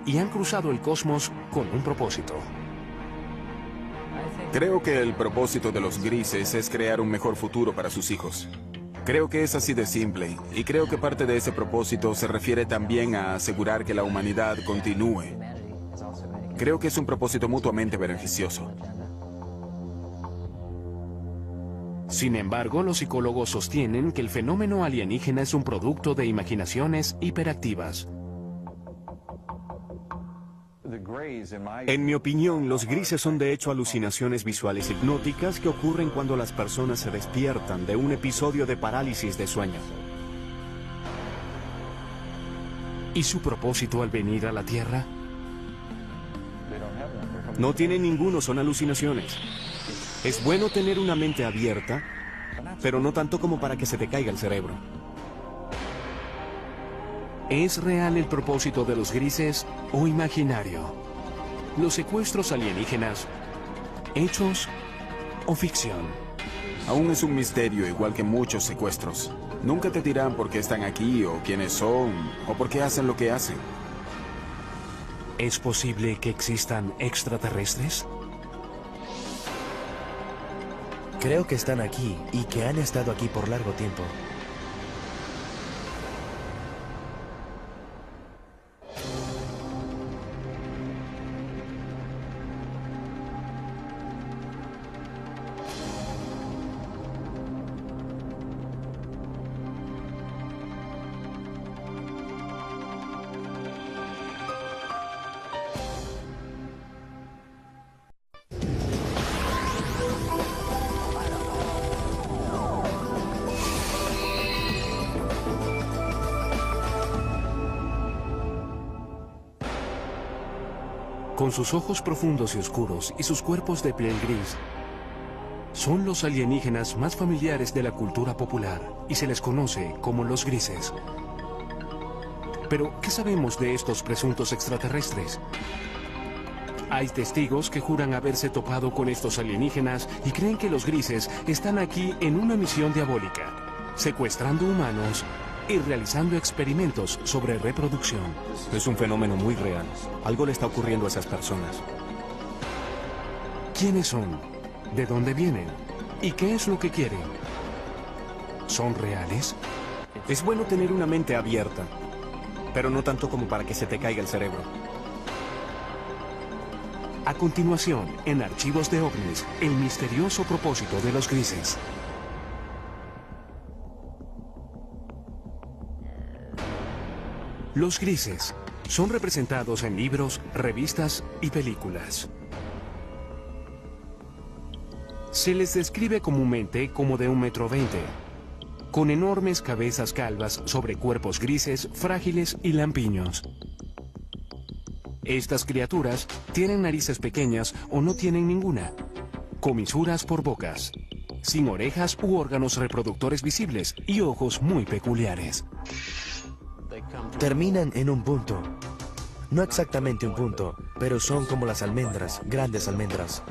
y han cruzado el cosmos con un propósito. Creo que el propósito de los grises es crear un mejor futuro para sus hijos. Creo que es así de simple, y creo que parte de ese propósito se refiere también a asegurar que la humanidad continúe. Creo que es un propósito mutuamente beneficioso. Sin embargo, los psicólogos sostienen que el fenómeno alienígena es un producto de imaginaciones hiperactivas. En mi opinión, los grises son de hecho alucinaciones visuales hipnóticas que ocurren cuando las personas se despiertan de un episodio de parálisis de sueño. ¿Y su propósito al venir a la Tierra? No tienen ninguno, son alucinaciones. Es bueno tener una mente abierta, pero no tanto como para que se te caiga el cerebro. ¿Es real el propósito de los grises o imaginario? ¿Los secuestros alienígenas, hechos o ficción? Aún es un misterio, igual que muchos secuestros. Nunca te dirán por qué están aquí, o quiénes son, o por qué hacen lo que hacen. ¿Es posible que existan extraterrestres? Creo que están aquí y que han estado aquí por largo tiempo. Con sus ojos profundos y oscuros y sus cuerpos de piel gris, son los alienígenas más familiares de la cultura popular y se les conoce como los grises. Pero, ¿qué sabemos de estos presuntos extraterrestres? Hay testigos que juran haberse topado con estos alienígenas y creen que los grises están aquí en una misión diabólica, secuestrando humanos y realizando experimentos sobre reproducción. Es un fenómeno muy real. Algo le está ocurriendo a esas personas. ¿Quiénes son? ¿De dónde vienen? ¿Y qué es lo que quieren? ¿Son reales? Es bueno tener una mente abierta, pero no tanto como para que se te caiga el cerebro. A continuación, en Archivos de OVNIs, el misterioso propósito de los grises. Los grises son representados en libros, revistas y películas. Se les describe comúnmente como de 1,20 m, con enormes cabezas calvas sobre cuerpos grises, frágiles y lampiños. Estas criaturas tienen narices pequeñas o no tienen ninguna, comisuras por bocas, sin orejas u órganos reproductores visibles y ojos muy peculiares. Terminan en un punto. No exactamente un punto, pero son como las almendras, grandes almendras.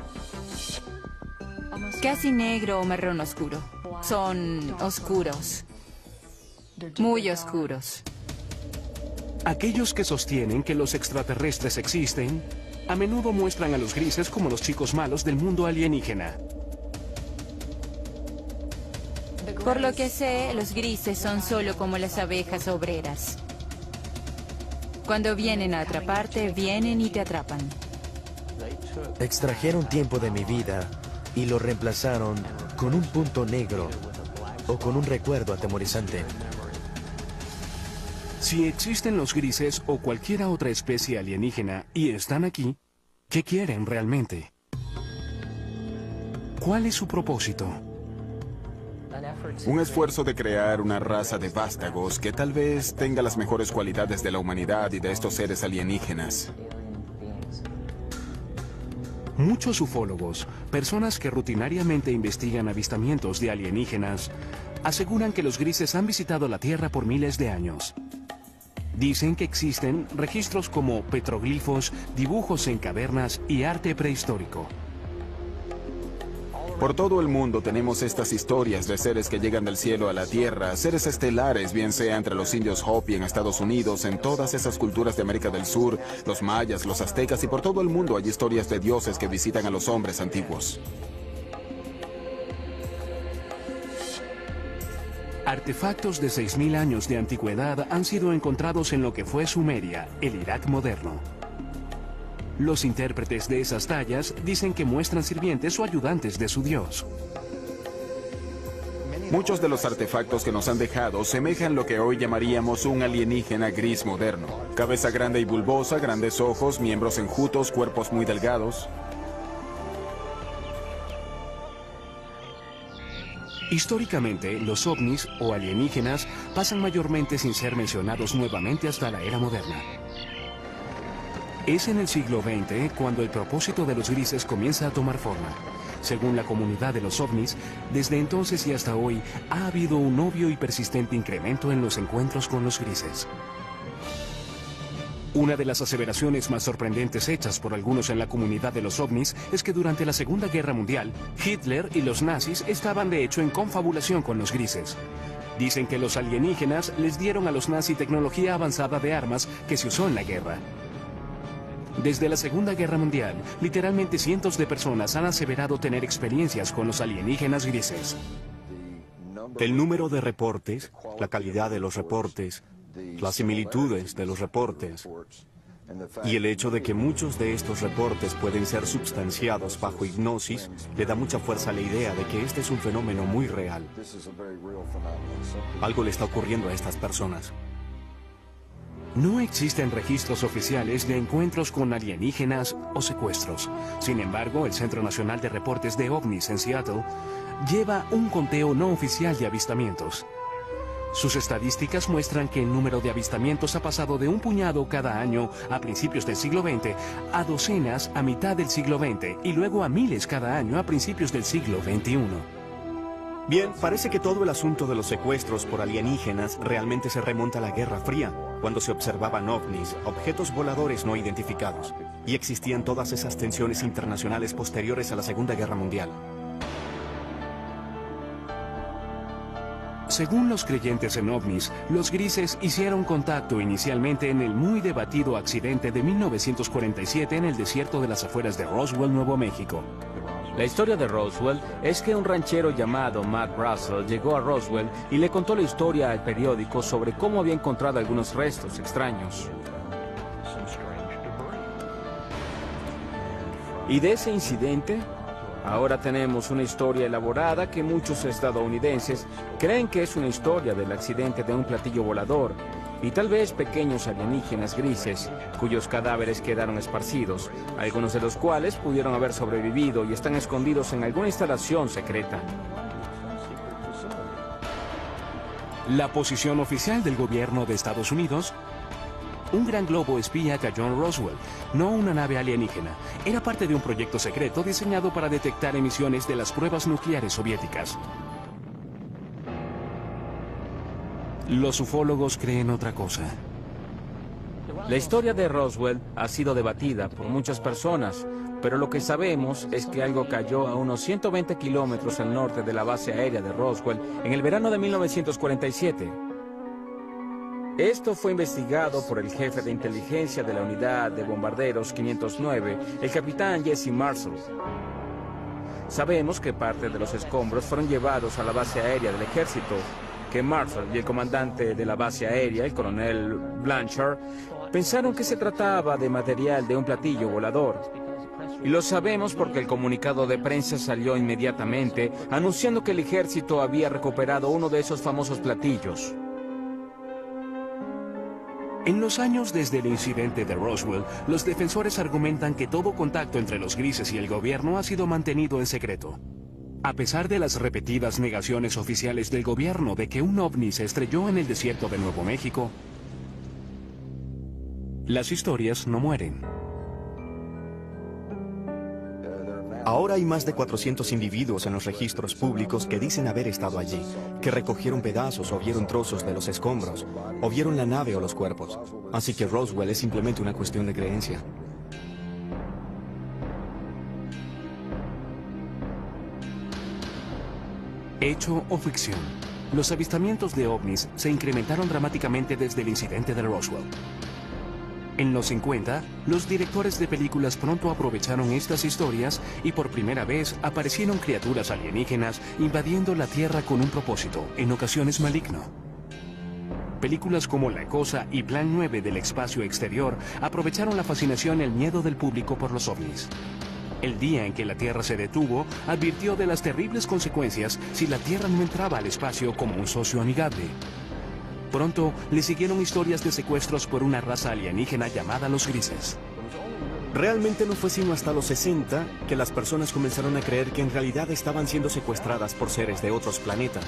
Casi negro o marrón oscuro. Son oscuros. Muy oscuros. Aquellos que sostienen que los extraterrestres existen, a menudo muestran a los grises como los chicos malos del mundo alienígena. Por lo que sé, los grises son solo como las abejas obreras. Cuando vienen a atraparte, vienen y te atrapan. Extrajeron tiempo de mi vida y lo reemplazaron con un punto negro o con un recuerdo atemorizante. Si existen los grises o cualquier otra especie alienígena y están aquí, ¿qué quieren realmente? ¿Cuál es su propósito? Un esfuerzo de crear una raza de vástagos que tal vez tenga las mejores cualidades de la humanidad y de estos seres alienígenas. Muchos ufólogos, personas que rutinariamente investigan avistamientos de alienígenas, aseguran que los grises han visitado la Tierra por miles de años. Dicen que existen registros como petroglifos, dibujos en cavernas y arte prehistórico. Por todo el mundo tenemos estas historias de seres que llegan del cielo a la tierra, seres estelares, bien sea entre los indios Hopi en Estados Unidos, en todas esas culturas de América del Sur, los mayas, los aztecas y por todo el mundo hay historias de dioses que visitan a los hombres antiguos. Artefactos de 6.000 años de antigüedad han sido encontrados en lo que fue Sumeria, el Irak moderno. Los intérpretes de esas tallas dicen que muestran sirvientes o ayudantes de su dios. Muchos de los artefactos que nos han dejado semejan lo que hoy llamaríamos un alienígena gris moderno. Cabeza grande y bulbosa, grandes ojos, miembros enjutos, cuerpos muy delgados. Históricamente, los ovnis o alienígenas pasan mayormente sin ser mencionados nuevamente hasta la era moderna. Es en el siglo XX cuando el propósito de los grises comienza a tomar forma. Según la comunidad de los ovnis, desde entonces y hasta hoy ha habido un obvio y persistente incremento en los encuentros con los grises. Una de las aseveraciones más sorprendentes hechas por algunos en la comunidad de los ovnis es que durante la Segunda Guerra Mundial, Hitler y los nazis estaban de hecho en confabulación con los grises. Dicen que los alienígenas les dieron a los nazis tecnología avanzada de armas que se usó en la guerra. Desde la Segunda Guerra Mundial, literalmente cientos de personas han aseverado tener experiencias con los alienígenas grises. El número de reportes, la calidad de los reportes, las similitudes de los reportes y el hecho de que muchos de estos reportes pueden ser substanciados bajo hipnosis le da mucha fuerza a la idea de que este es un fenómeno muy real. Algo le está ocurriendo a estas personas. No existen registros oficiales de encuentros con alienígenas o secuestros. Sin embargo, el Centro Nacional de Reportes de OVNIs en Seattle lleva un conteo no oficial de avistamientos. Sus estadísticas muestran que el número de avistamientos ha pasado de un puñado cada año a principios del siglo XX a docenas a mitad del siglo XX y luego a miles cada año a principios del siglo XXI. Bien, parece que todo el asunto de los secuestros por alienígenas realmente se remonta a la Guerra Fría, cuando se observaban ovnis, objetos voladores no identificados, y existían todas esas tensiones internacionales posteriores a la Segunda Guerra Mundial. Según los creyentes en ovnis, los grises hicieron contacto inicialmente en el muy debatido accidente de 1947 en el desierto de las afueras de Roswell, Nuevo México. La historia de Roswell es que un ranchero llamado Matt Russell llegó a Roswell y le contó la historia al periódico sobre cómo había encontrado algunos restos extraños. Y de ese incidente, ahora tenemos una historia elaborada que muchos estadounidenses creen que es una historia del accidente de un platillo volador y tal vez pequeños alienígenas grises cuyos cadáveres quedaron esparcidos, algunos de los cuales pudieron haber sobrevivido y están escondidos en alguna instalación secreta. La posición oficial del gobierno de Estados Unidos: un gran globo espía cayó en Roswell, no una nave alienígena. Era parte de un proyecto secreto diseñado para detectar emisiones de las pruebas nucleares soviéticas. Los ufólogos creen otra cosa. La historia de Roswell ha sido debatida por muchas personas, pero lo que sabemos es que algo cayó a unos 120 kilómetros al norte de la base aérea de Roswell en el verano de 1947. Esto fue investigado por el jefe de inteligencia de la unidad de bombarderos 509, el capitán Jesse Marshall. Sabemos que parte de los escombros fueron llevados a la base aérea del ejército, que Marshall y el comandante de la base aérea, el coronel Blanchard, pensaron que se trataba de material de un platillo volador. Y lo sabemos porque el comunicado de prensa salió inmediatamente anunciando que el ejército había recuperado uno de esos famosos platillos. En los años desde el incidente de Roswell, los defensores argumentan que todo contacto entre los grises y el gobierno ha sido mantenido en secreto. A pesar de las repetidas negaciones oficiales del gobierno de que un ovni se estrelló en el desierto de Nuevo México, las historias no mueren. Ahora hay más de 400 individuos en los registros públicos que dicen haber estado allí, que recogieron pedazos o vieron trozos de los escombros, o vieron la nave o los cuerpos. Así que Roswell es simplemente una cuestión de creencia. Hecho o ficción. Los avistamientos de ovnis se incrementaron dramáticamente desde el incidente de Roswell. En los 50, los directores de películas pronto aprovecharon estas historias y por primera vez aparecieron criaturas alienígenas invadiendo la Tierra con un propósito, en ocasiones maligno. Películas como La Cosa y Plan 9 del espacio exterior aprovecharon la fascinación y el miedo del público por los ovnis. El día en que la Tierra se detuvo, advirtió de las terribles consecuencias si la Tierra no entraba al espacio como un socio amigable. Pronto le siguieron historias de secuestros por una raza alienígena llamada los grises. Realmente no fue sino hasta los 60 que las personas comenzaron a creer que en realidad estaban siendo secuestradas por seres de otros planetas.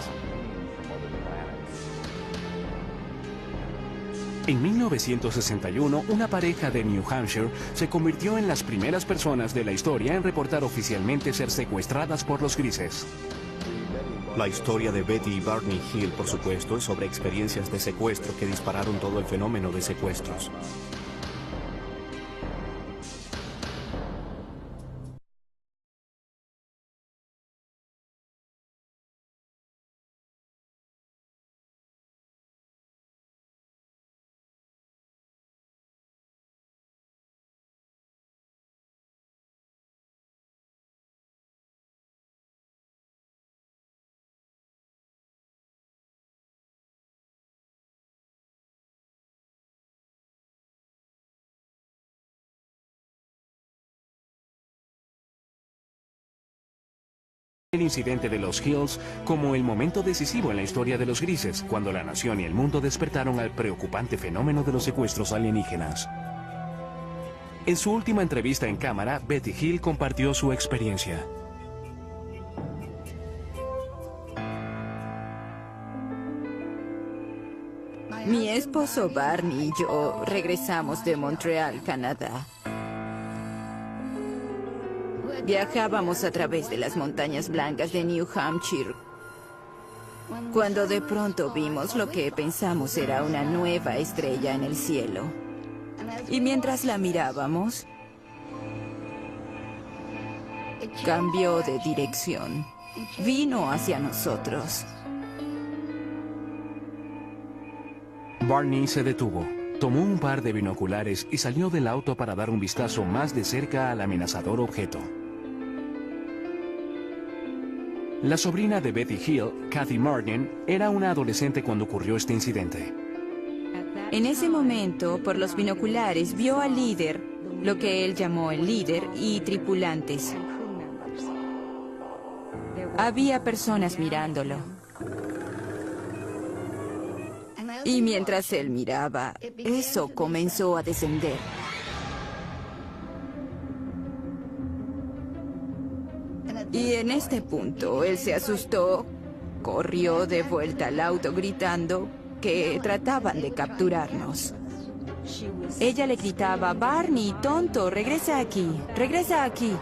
En 1961, una pareja de New Hampshire se convirtió en las primeras personas de la historia en reportar oficialmente ser secuestradas por los grises. La historia de Betty y Barney Hill, por supuesto, es sobre experiencias de secuestro que dispararon todo el fenómeno de secuestros. El incidente de los Hills como el momento decisivo en la historia de los grises, cuando la nación y el mundo despertaron al preocupante fenómeno de los secuestros alienígenas. En su última entrevista en cámara, Betty Hill compartió su experiencia. Mi esposo Barney y yo regresamos de Montreal, Canadá. Viajábamos a través de las montañas blancas de New Hampshire, cuando de pronto vimos lo que pensamos era una nueva estrella en el cielo. Y mientras la mirábamos, cambió de dirección. Vino hacia nosotros. Barney se detuvo, tomó un par de binoculares y salió del auto para dar un vistazo más de cerca al amenazador objeto. La sobrina de Betty Hill, Kathy Martin, era una adolescente cuando ocurrió este incidente. En ese momento, por los binoculares, vio al líder, lo que él llamó el líder, y tripulantes. Había personas mirándolo. Y mientras él miraba, eso comenzó a descender. Y en este punto, él se asustó, corrió de vuelta al auto gritando que trataban de capturarnos. Ella le gritaba: «Barney, tonto, regresa aquí, regresa aquí».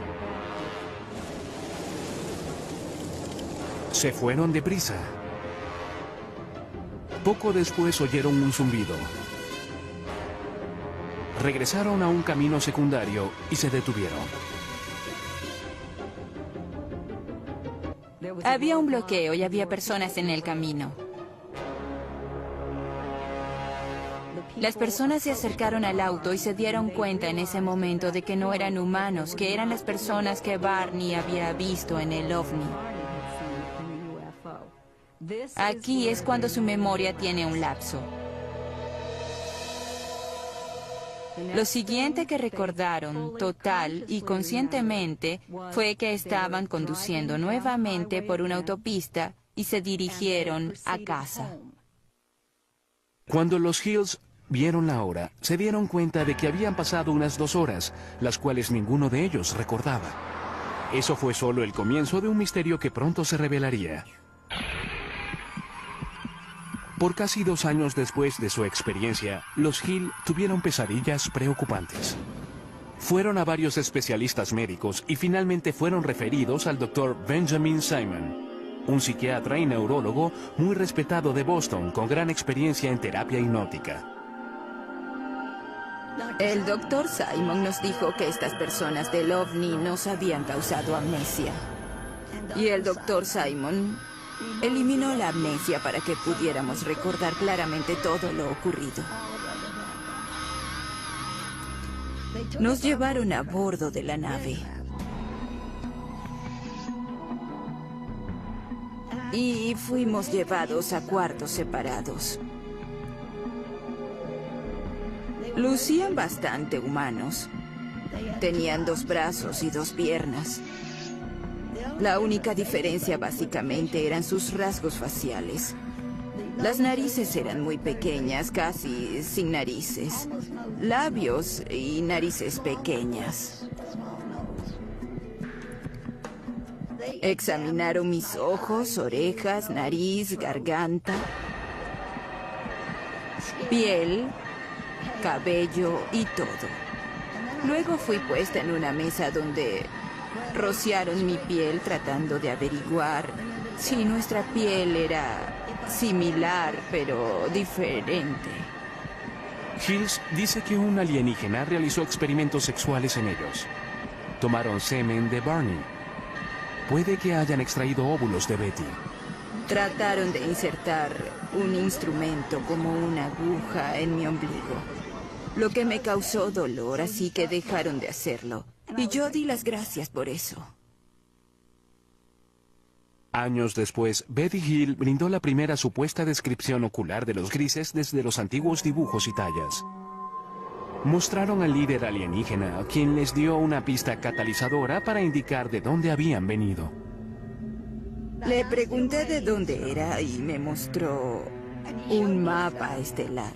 Se fueron deprisa. Poco después oyeron un zumbido. Regresaron a un camino secundario y se detuvieron. Había un bloqueo y había personas en el camino. Las personas se acercaron al auto y se dieron cuenta en ese momento de que no eran humanos, que eran las personas que Barney había visto en el ovni. Aquí es cuando su memoria tiene un lapso. Lo siguiente que recordaron, total y conscientemente, fue que estaban conduciendo nuevamente por una autopista y se dirigieron a casa. Cuando los Hills vieron la hora, se dieron cuenta de que habían pasado unas 2 horas, las cuales ninguno de ellos recordaba. Eso fue solo el comienzo de un misterio que pronto se revelaría. Por casi 2 años después de su experiencia, los Hill tuvieron pesadillas preocupantes. Fueron a varios especialistas médicos y finalmente fueron referidos al Dr. Benjamin Simon, un psiquiatra y neurólogo muy respetado de Boston con gran experiencia en terapia hipnótica. El Dr. Simon nos dijo que estas personas del ovni nos habían causado amnesia. Y el Dr. Simon Eliminó la amnesia para que pudiéramos recordar claramente todo lo ocurrido. Nos llevaron a bordo de la nave. Y fuimos llevados a cuartos separados. Lucían bastante humanos. Tenían 2 brazos y 2 piernas. La única diferencia básicamente eran sus rasgos faciales. Las narices eran muy pequeñas, casi sin narices. Labios y narices pequeñas. Examinaron mis ojos, orejas, nariz, garganta, piel, cabello y todo. Luego fui puesta en una mesa donde rociaron mi piel tratando de averiguar si nuestra piel era similar pero diferente. Hills dice que un alienígena realizó experimentos sexuales en ellos. Tomaron semen de Barney. Puede que hayan extraído óvulos de Betty. Trataron de insertar un instrumento como una aguja en mi ombligo, lo que me causó dolor, así que dejaron de hacerlo. Y yo di las gracias por eso. Años después, Betty Hill brindó la primera supuesta descripción ocular de los grises desde los antiguos dibujos y tallas. Mostraron al líder alienígena, quien les dio una pista catalizadora para indicar de dónde habían venido. Le pregunté de dónde era y me mostró un mapa estelar.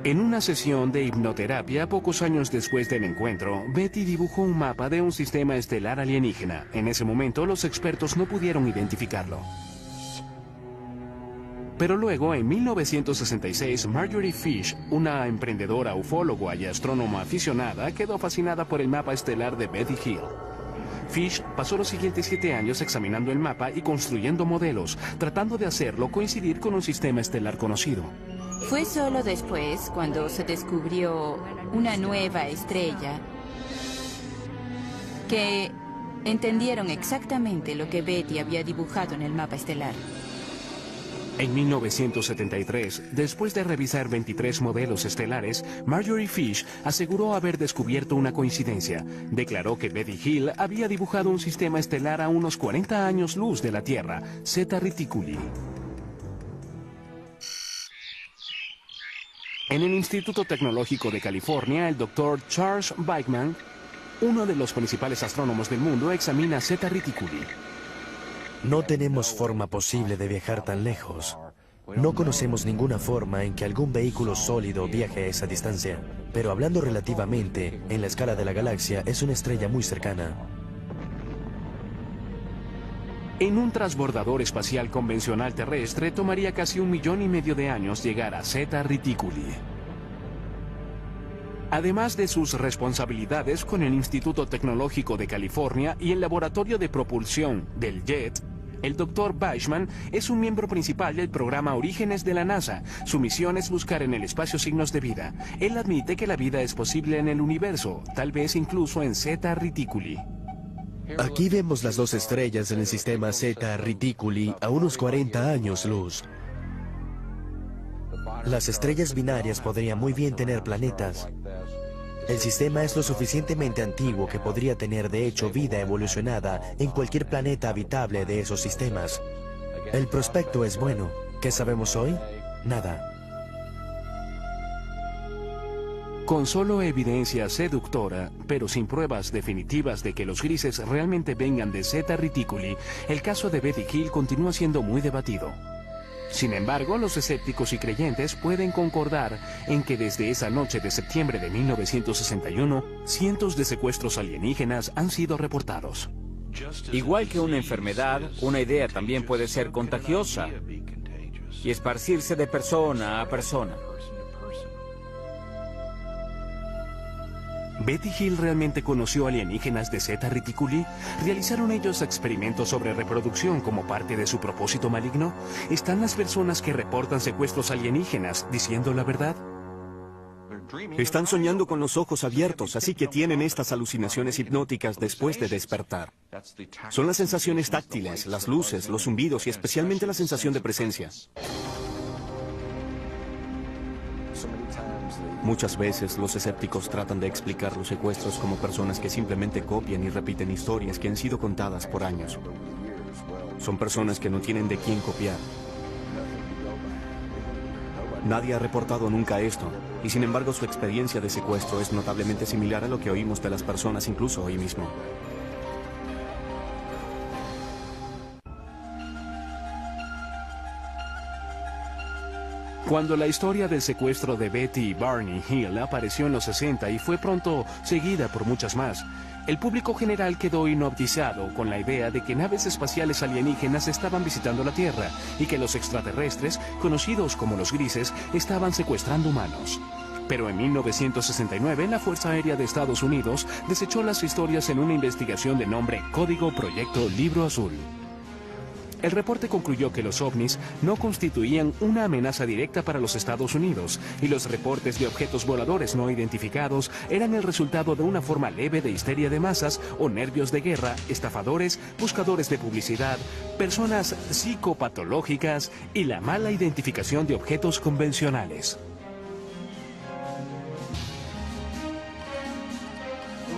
En una sesión de hipnoterapia, pocos años después del encuentro, Betty dibujó un mapa de un sistema estelar alienígena. En ese momento, los expertos no pudieron identificarlo. Pero luego, en 1966, Marjorie Fish, una emprendedora ufóloga y astrónoma aficionada, quedó fascinada por el mapa estelar de Betty Hill. Fish pasó los siguientes 7 años examinando el mapa y construyendo modelos, tratando de hacerlo coincidir con un sistema estelar conocido. Fue solo después, cuando se descubrió una nueva estrella, que entendieron exactamente lo que Betty había dibujado en el mapa estelar. En 1973, después de revisar 23 modelos estelares, Marjorie Fish aseguró haber descubierto una coincidencia. Declaró que Betty Hill había dibujado un sistema estelar a unos 40 años luz de la Tierra, Zeta Reticuli. En el Instituto Tecnológico de California, el Dr. Charles Bachman, uno de los principales astrónomos del mundo, examina Zeta Reticuli. No tenemos forma posible de viajar tan lejos. No conocemos ninguna forma en que algún vehículo sólido viaje a esa distancia. Pero hablando relativamente, en la escala de la galaxia, es una estrella muy cercana. En un transbordador espacial convencional terrestre, tomaría casi 1,5 millones de años llegar a Zeta Reticuli. Además de sus responsabilidades con el Instituto Tecnológico de California y el Laboratorio de Propulsión del JET, el Dr. Bachman es un miembro principal del programa Orígenes de la NASA. Su misión es buscar en el espacio signos de vida. Él admite que la vida es posible en el universo, tal vez incluso en Zeta Reticuli. Aquí vemos las 2 estrellas en el sistema Zeta Reticuli a unos 40 años luz. Las estrellas binarias podrían muy bien tener planetas. El sistema es lo suficientemente antiguo que podría tener de hecho vida evolucionada en cualquier planeta habitable de esos sistemas. El prospecto es bueno. ¿Qué sabemos hoy? Nada. Con solo evidencia seductora, pero sin pruebas definitivas de que los grises realmente vengan de Zeta Reticuli, el caso de Betty Hill continúa siendo muy debatido. Sin embargo, los escépticos y creyentes pueden concordar en que desde esa noche de septiembre de 1961, cientos de secuestros alienígenas han sido reportados. Igual que una enfermedad, una idea también puede ser contagiosa y esparcirse de persona a persona. ¿Betty Hill realmente conoció alienígenas de Zeta Reticuli? ¿Realizaron ellos experimentos sobre reproducción como parte de su propósito maligno? ¿Están las personas que reportan secuestros alienígenas diciendo la verdad? Están soñando con los ojos abiertos, así que tienen estas alucinaciones hipnóticas después de despertar. Son las sensaciones táctiles, las luces, los zumbidos y especialmente la sensación de presencia. Muchas veces los escépticos tratan de explicar los secuestros como personas que simplemente copian y repiten historias que han sido contadas por años. Son personas que no tienen de quién copiar. Nadie ha reportado nunca esto, y sin embargo su experiencia de secuestro es notablemente similar a lo que oímos de las personas incluso hoy mismo. Cuando la historia del secuestro de Betty y Barney Hill apareció en los 60 y fue pronto seguida por muchas más, el público general quedó hipnotizado con la idea de que naves espaciales alienígenas estaban visitando la Tierra y que los extraterrestres, conocidos como los grises, estaban secuestrando humanos. Pero en 1969, la Fuerza Aérea de Estados Unidos desechó las historias en una investigación de nombre Código Proyecto Libro Azul. El reporte concluyó que los ovnis no constituían una amenaza directa para los Estados Unidos y los reportes de objetos voladores no identificados eran el resultado de una forma leve de histeria de masas o nervios de guerra, estafadores, buscadores de publicidad, personas psicopatológicas y la mala identificación de objetos convencionales.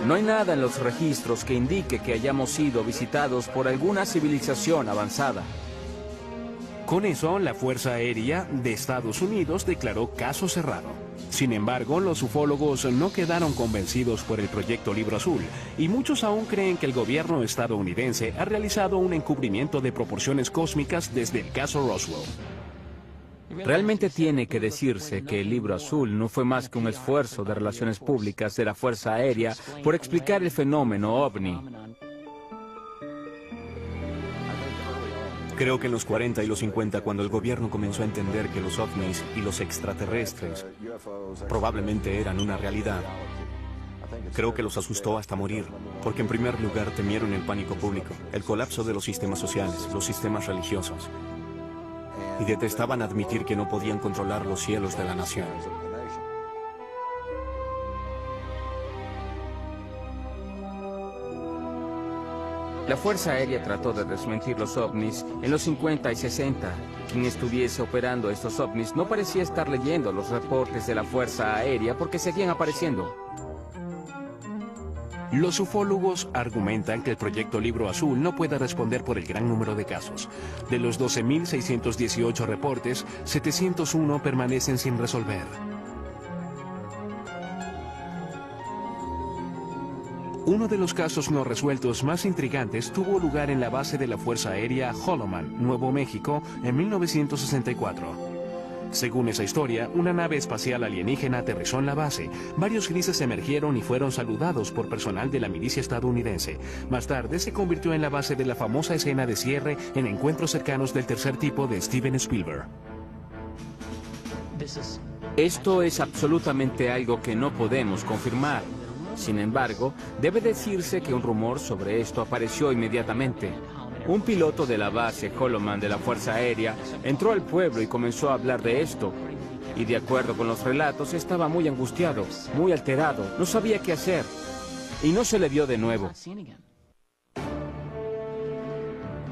No hay nada en los registros que indique que hayamos sido visitados por alguna civilización avanzada. Con eso, la Fuerza Aérea de Estados Unidos declaró caso cerrado. Sin embargo, los ufólogos no quedaron convencidos por el proyecto Libro Azul, y muchos aún creen que el gobierno estadounidense ha realizado un encubrimiento de proporciones cósmicas desde el caso Roswell. Realmente tiene que decirse que el Libro Azul no fue más que un esfuerzo de relaciones públicas de la Fuerza Aérea por explicar el fenómeno ovni. Creo que en los 40 y los 50, cuando el gobierno comenzó a entender que los ovnis y los extraterrestres probablemente eran una realidad, creo que los asustó hasta morir, porque en primer lugar temieron el pánico público, el colapso de los sistemas sociales, los sistemas religiosos, y detestaban admitir que no podían controlar los cielos de la nación. La Fuerza Aérea trató de desmentir los ovnis en los 50 y 60. Quien estuviese operando estos ovnis no parecía estar leyendo los reportes de la Fuerza Aérea porque seguían apareciendo. Los ufólogos argumentan que el proyecto Libro Azul no puede responder por el gran número de casos. De los 12.618 reportes, 701 permanecen sin resolver. Uno de los casos no resueltos más intrigantes tuvo lugar en la base de la Fuerza Aérea Holloman, Nuevo México, en 1964. Según esa historia, una nave espacial alienígena aterrizó en la base. Varios grises emergieron y fueron saludados por personal de la milicia estadounidense. Más tarde se convirtió en la base de la famosa escena de cierre en Encuentros cercanos del tercer tipo de Steven Spielberg. Esto es absolutamente algo que no podemos confirmar. Sin embargo, debe decirse que un rumor sobre esto apareció inmediatamente. Un piloto de la base Holloman de la Fuerza Aérea entró al pueblo y comenzó a hablar de esto. Y de acuerdo con los relatos, estaba muy angustiado, muy alterado, no sabía qué hacer. Y no se le vio de nuevo.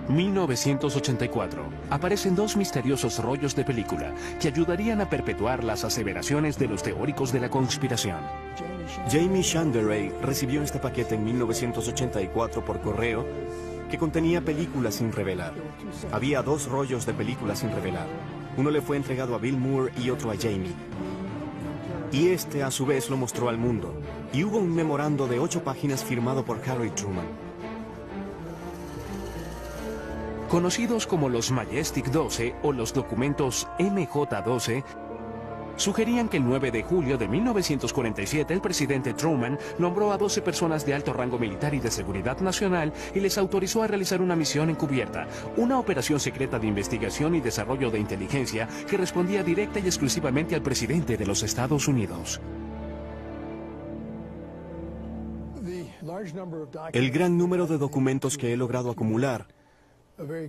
1984. Aparecen dos misteriosos rollos de película que ayudarían a perpetuar las aseveraciones de los teóricos de la conspiración. Jamie Shanderay recibió este paquete en 1984 por correo que contenía películas sin revelar. Había dos rollos de películas sin revelar. Uno le fue entregado a Bill Moore y otro a Jamie. Y este a su vez lo mostró al mundo. Y hubo un memorando de 8 páginas firmado por Harry Truman. Conocidos como los Majestic 12 o los documentos MJ-12, sugerían que el 9 de julio de 1947 el presidente Truman nombró a 12 personas de alto rango militar y de seguridad nacional y les autorizó a realizar una misión encubierta, una operación secreta de investigación y desarrollo de inteligencia que respondía directa y exclusivamente al presidente de los Estados Unidos. El gran número de documentos que he logrado acumular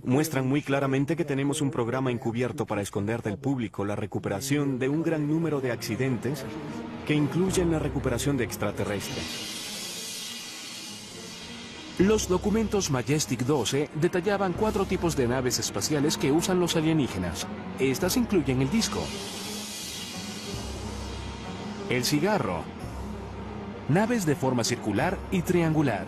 muestran muy claramente que tenemos un programa encubierto para esconder del público la recuperación de un gran número de accidentes que incluyen la recuperación de extraterrestres. Los documentos Majestic 12 detallaban 4 tipos de naves espaciales que usan los alienígenas. Estas incluyen el disco, el cigarro, naves de forma circular y triangular.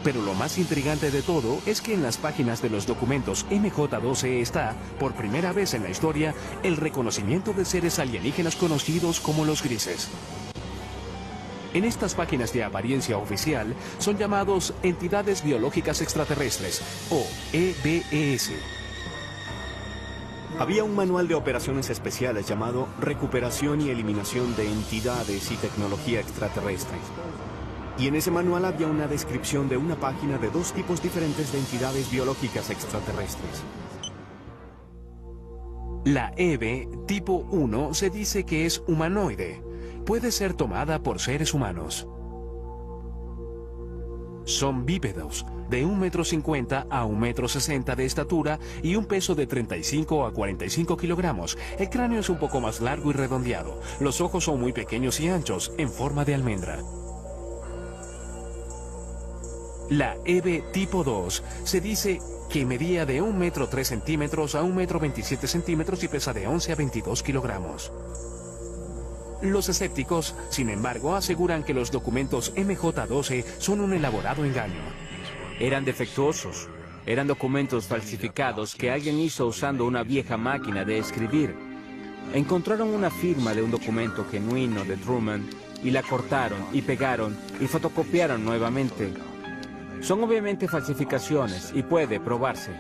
Pero lo más intrigante de todo es que en las páginas de los documentos MJ-12 está, por primera vez en la historia, el reconocimiento de seres alienígenas conocidos como los grises. En estas páginas de apariencia oficial son llamados entidades biológicas extraterrestres, o EBES. Había un manual de operaciones especiales llamado Recuperación y Eliminación de Entidades y Tecnología Extraterrestre. Y en ese manual había una descripción de una página de 2 tipos diferentes de entidades biológicas extraterrestres. La EBE tipo 1 se dice que es humanoide. Puede ser tomada por seres humanos. Son bípedos, de 1,50 m a 1,60 m de estatura y un peso de 35 a 45 kilogramos. El cráneo es un poco más largo y redondeado. Los ojos son muy pequeños y anchos, en forma de almendra. La EBE tipo 2 se dice que medía de 1,03 m a 1,27 m y pesa de 11 a 22 kilogramos. Los escépticos, sin embargo, aseguran que los documentos MJ-12 son un elaborado engaño. Eran defectuosos. Eran documentos falsificados que alguien hizo usando una vieja máquina de escribir. Encontraron una firma de un documento genuino de Truman y la cortaron y pegaron y fotocopiaron nuevamente. Son obviamente falsificaciones y puede probarse.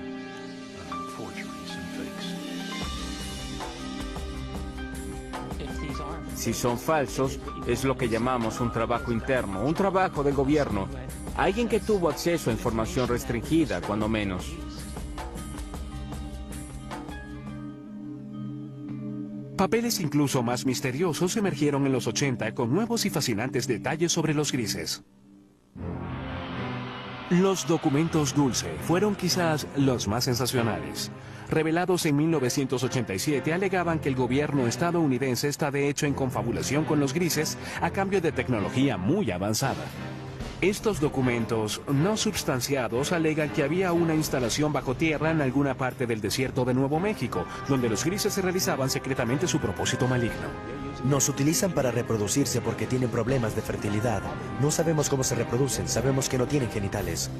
Si son falsos, es lo que llamamos un trabajo interno, un trabajo del gobierno. Alguien que tuvo acceso a información restringida, cuando menos. Papeles incluso más misteriosos emergieron en los 80 con nuevos y fascinantes detalles sobre los grises. Los documentos Dulce fueron quizás los más sensacionales. Revelados en 1987, alegaban que el gobierno estadounidense está de hecho en confabulación con los grises a cambio de tecnología muy avanzada. Estos documentos no substanciados alegan que había una instalación bajo tierra en alguna parte del desierto de Nuevo México, donde los grises se realizaban secretamente su propósito maligno. Nos utilizan para reproducirse porque tienen problemas de fertilidad. No sabemos cómo se reproducen, sabemos que no tienen genitales.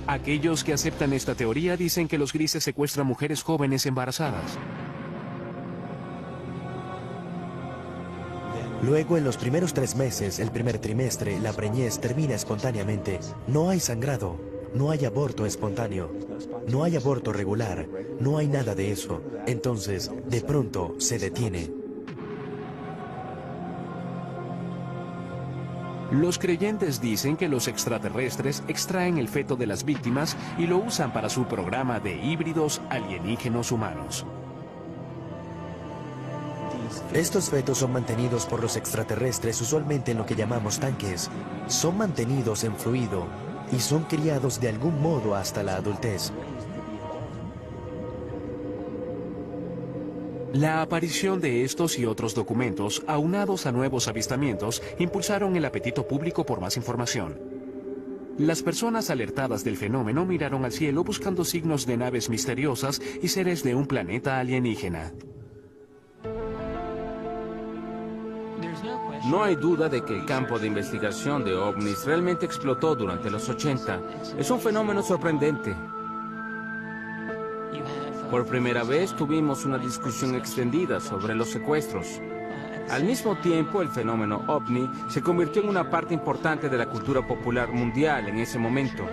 Aquellos que aceptan esta teoría dicen que los grises secuestran mujeres jóvenes embarazadas. Luego, en los primeros 3 meses, el primer trimestre, la preñez termina espontáneamente. No hay sangrado, no hay aborto espontáneo, no hay aborto regular, no hay nada de eso. Entonces, de pronto, se detiene. Los creyentes dicen que los extraterrestres extraen el feto de las víctimas y lo usan para su programa de híbridos alienígenos humanos. Estos fetos son mantenidos por los extraterrestres usualmente en lo que llamamos tanques. Son mantenidos en fluido y son criados de algún modo hasta la adultez. La aparición de estos y otros documentos, aunados a nuevos avistamientos, impulsaron el apetito público por más información. Las personas alertadas del fenómeno miraron al cielo buscando signos de naves misteriosas y seres de un planeta alienígena. No hay duda de que el campo de investigación de ovnis realmente explotó durante los 80. Es un fenómeno sorprendente. Por primera vez tuvimos una discusión extendida sobre los secuestros. Al mismo tiempo, el fenómeno ovni se convirtió en una parte importante de la cultura popular mundial en ese momento.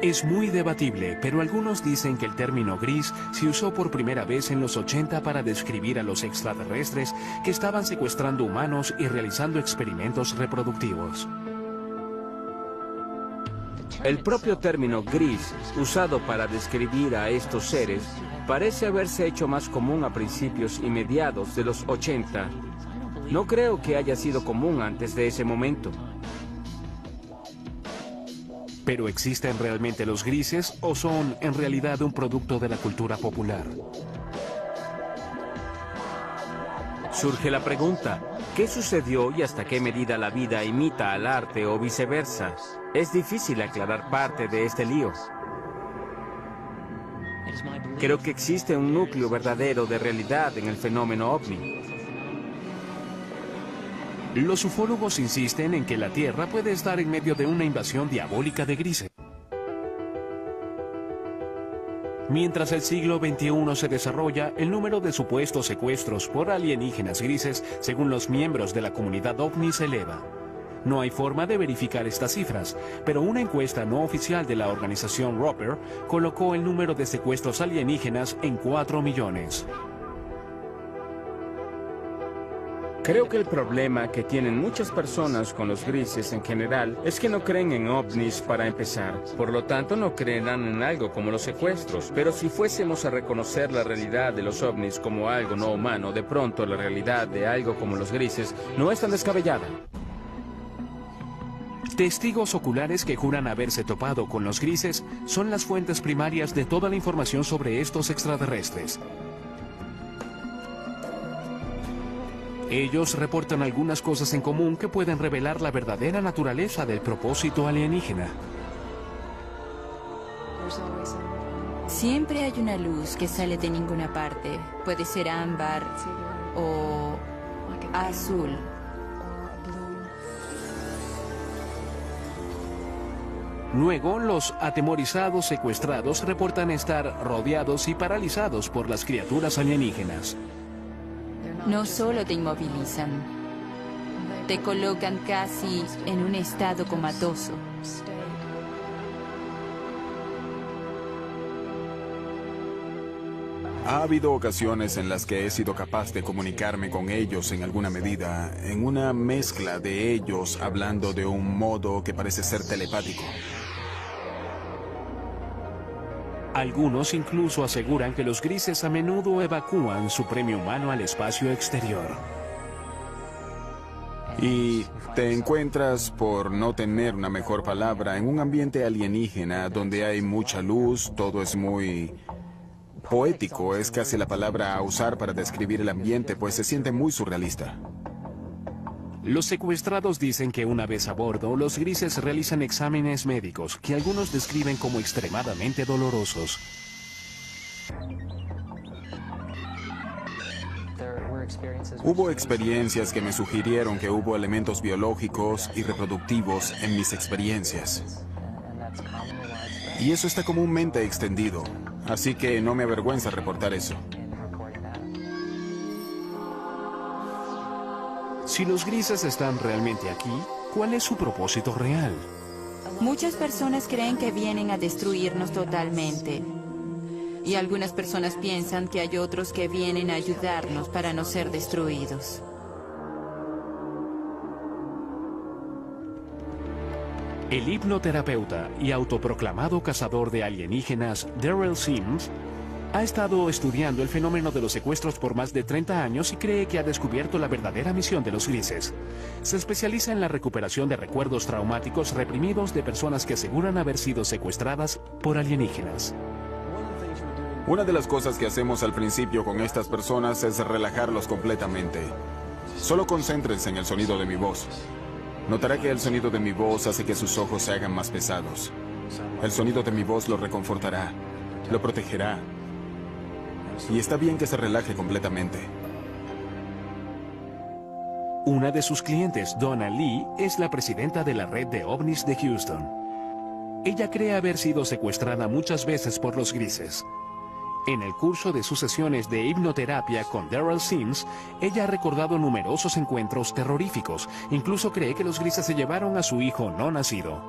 Es muy debatible, pero algunos dicen que el término gris se usó por primera vez en los 80 para describir a los extraterrestres que estaban secuestrando humanos y realizando experimentos reproductivos. El propio término gris, usado para describir a estos seres, parece haberse hecho más común a principios y mediados de los 80. No creo que haya sido común antes de ese momento. ¿Pero existen realmente los grises o son en realidad un producto de la cultura popular? Surge la pregunta, ¿qué sucedió y hasta qué medida la vida imita al arte o viceversa? Es difícil aclarar parte de este lío. Creo que existe un núcleo verdadero de realidad en el fenómeno ovni. Los ufólogos insisten en que la Tierra puede estar en medio de una invasión diabólica de grises. Mientras el siglo XXI se desarrolla, el número de supuestos secuestros por alienígenas grises, según los miembros de la comunidad ovni, se eleva. No hay forma de verificar estas cifras, pero una encuesta no oficial de la organización Roper colocó el número de secuestros alienígenas en 4 millones. Creo que el problema que tienen muchas personas con los grises en general es que no creen en ovnis para empezar. Por lo tanto, no creerán en algo como los secuestros. Pero si fuésemos a reconocer la realidad de los ovnis como algo no humano, de pronto la realidad de algo como los grises no es tan descabellada. Testigos oculares que juran haberse topado con los grises son las fuentes primarias de toda la información sobre estos extraterrestres. Ellos reportan algunas cosas en común que pueden revelar la verdadera naturaleza del propósito alienígena. Siempre hay una luz que sale de ninguna parte. Puede ser ámbar o azul. Luego, los atemorizados secuestrados reportan estar rodeados y paralizados por las criaturas alienígenas. No solo te inmovilizan, te colocan casi en un estado comatoso. Ha habido ocasiones en las que he sido capaz de comunicarme con ellos en alguna medida, en una mezcla de ellos hablando de un modo que parece ser telepático. Algunos incluso aseguran que los grises a menudo evacúan su premio humano al espacio exterior. Y te encuentras, por no tener una mejor palabra, en un ambiente alienígena donde hay mucha luz, todo es muy poético, es casi la palabra a usar para describir el ambiente, pues se siente muy surrealista. Los secuestrados dicen que una vez a bordo, los grises realizan exámenes médicos que algunos describen como extremadamente dolorosos. Hubo experiencias que me sugirieron que hubo elementos biológicos y reproductivos en mis experiencias. Y eso está comúnmente extendido, así que no me avergüenza reportar eso. Si los grises están realmente aquí, ¿cuál es su propósito real? Muchas personas creen que vienen a destruirnos totalmente. Y algunas personas piensan que hay otros que vienen a ayudarnos para no ser destruidos. El hipnoterapeuta y autoproclamado cazador de alienígenas, Darrell Sims, ha estado estudiando el fenómeno de los secuestros por más de 30 años y cree que ha descubierto la verdadera misión de los grises. Se especializa en la recuperación de recuerdos traumáticos reprimidos de personas que aseguran haber sido secuestradas por alienígenas. Una de las cosas que hacemos al principio con estas personas es relajarlos completamente. Solo concéntrense en el sonido de mi voz. Notará que el sonido de mi voz hace que sus ojos se hagan más pesados. El sonido de mi voz lo reconfortará, lo protegerá. Y está bien que se relaje completamente. Una de sus clientes, Donna Lee, es la presidenta de la red de ovnis de Houston. Ella cree haber sido secuestrada muchas veces por los grises. En el curso de sus sesiones de hipnoterapia con Darrell Sims, ella ha recordado numerosos encuentros terroríficos. Incluso cree que los grises se llevaron a su hijo no nacido.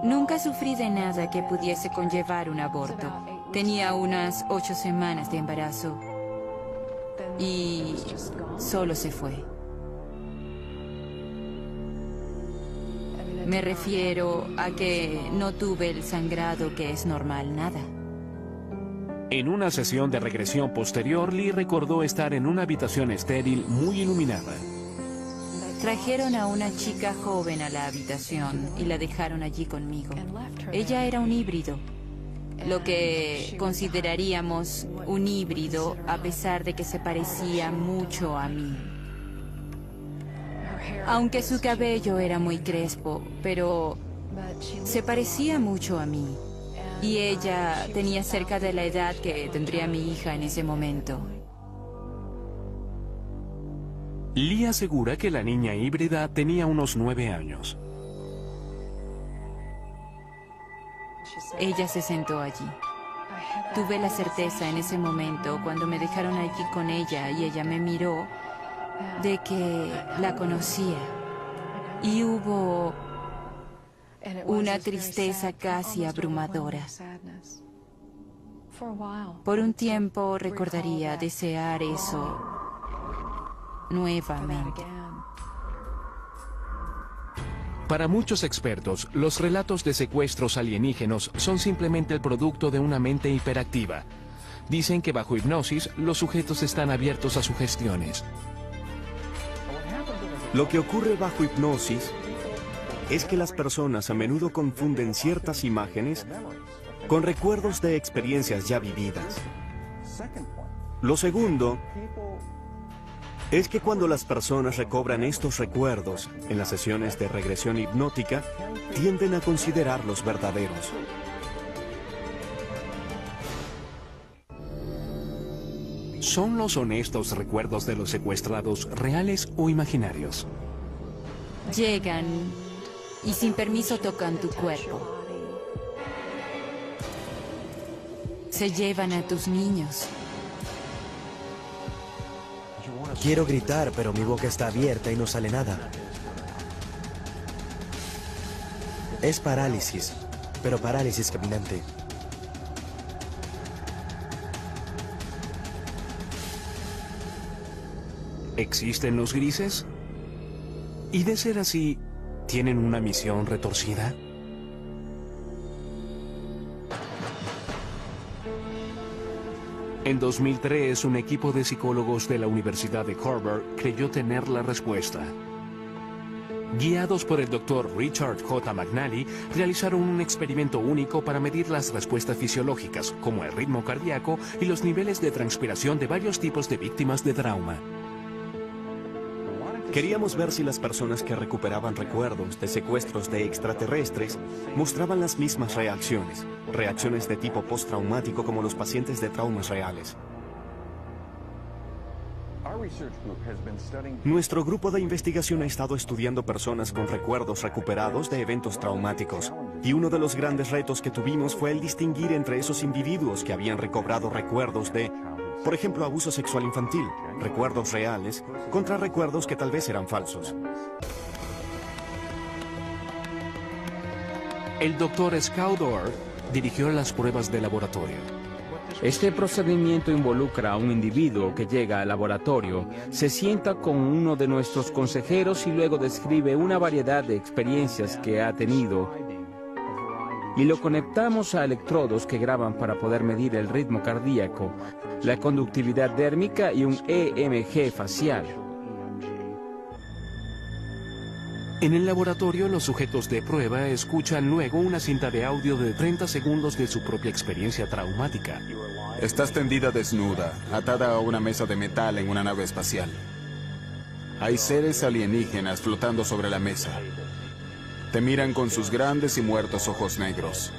Nunca sufrí de nada que pudiese conllevar un aborto. Tenía unas 8 semanas de embarazo y solo se fue. Me refiero a que no tuve el sangrado que es normal, nada. En una sesión de regresión posterior, Lee recordó estar en una habitación estéril muy iluminada. Trajeron a una chica joven a la habitación y la dejaron allí conmigo. Ella era un híbrido. lo que consideraríamos un híbrido, a pesar de que se parecía mucho a mí. Aunque su cabello era muy crespo, pero se parecía mucho a mí. Y ella tenía cerca de la edad que tendría mi hija en ese momento. Lee asegura que la niña híbrida tenía unos 9 años. Ella se sentó allí. Tuve la certeza en ese momento, cuando me dejaron allí con ella y ella me miró, de que la conocía. Y hubo una tristeza casi abrumadora. Por un tiempo recordaría desear eso nuevamente. Para muchos expertos, los relatos de secuestros alienígenos son simplemente el producto de una mente hiperactiva. Dicen que bajo hipnosis, los sujetos están abiertos a sugestiones. Lo que ocurre bajo hipnosis es que las personas a menudo confunden ciertas imágenes con recuerdos de experiencias ya vividas. Lo segundo es que cuando las personas recobran estos recuerdos en las sesiones de regresión hipnótica, tienden a considerarlos verdaderos. ¿Son los honestos recuerdos de los secuestrados reales o imaginarios? Llegan y sin permiso tocan tu cuerpo. Se llevan a tus niños. Quiero gritar, pero mi boca está abierta y no sale nada. Es parálisis, pero parálisis caminante. ¿Existen los grises? Y de ser así, ¿tienen una misión retorcida? En 2003, un equipo de psicólogos de la Universidad de Harvard creyó tener la respuesta. Guiados por el Dr. Richard J. McNally, realizaron un experimento único para medir las respuestas fisiológicas, como el ritmo cardíaco y los niveles de transpiración de varios tipos de víctimas de trauma. Queríamos ver si las personas que recuperaban recuerdos de secuestros de extraterrestres mostraban las mismas reacciones de tipo postraumático como los pacientes de traumas reales. Nuestro grupo de investigación ha estado estudiando personas con recuerdos recuperados de eventos traumáticos, y uno de los grandes retos que tuvimos fue el distinguir entre esos individuos que habían recobrado recuerdos de, por ejemplo, abuso sexual infantil, recuerdos reales, contra recuerdos que tal vez eran falsos. El Dr. Skowdor dirigió las pruebas de laboratorio. Este procedimiento involucra a un individuo que llega al laboratorio, se sienta con uno de nuestros consejeros y luego describe una variedad de experiencias que ha tenido. Y lo conectamos a electrodos que graban para poder medir el ritmo cardíaco, la conductividad dérmica y un EMG facial. En el laboratorio, los sujetos de prueba escuchan luego una cinta de audio de 30 segundos de su propia experiencia traumática. Estás tendida desnuda, atada a una mesa de metal en una nave espacial. Hay seres alienígenas flotando sobre la mesa. Te miran con sus grandes y muertos ojos negros.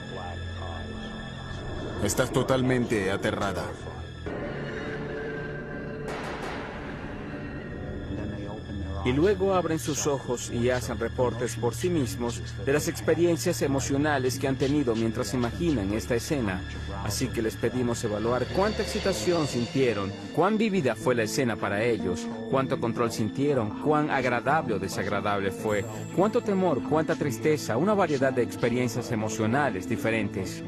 Estás totalmente aterrada. Y luego abren sus ojos y hacen reportes por sí mismos de las experiencias emocionales que han tenido mientras imaginan esta escena. Así que les pedimos evaluar cuánta excitación sintieron, cuán vívida fue la escena para ellos, cuánto control sintieron, cuán agradable o desagradable fue, cuánto temor, cuánta tristeza, una variedad de experiencias emocionales diferentes.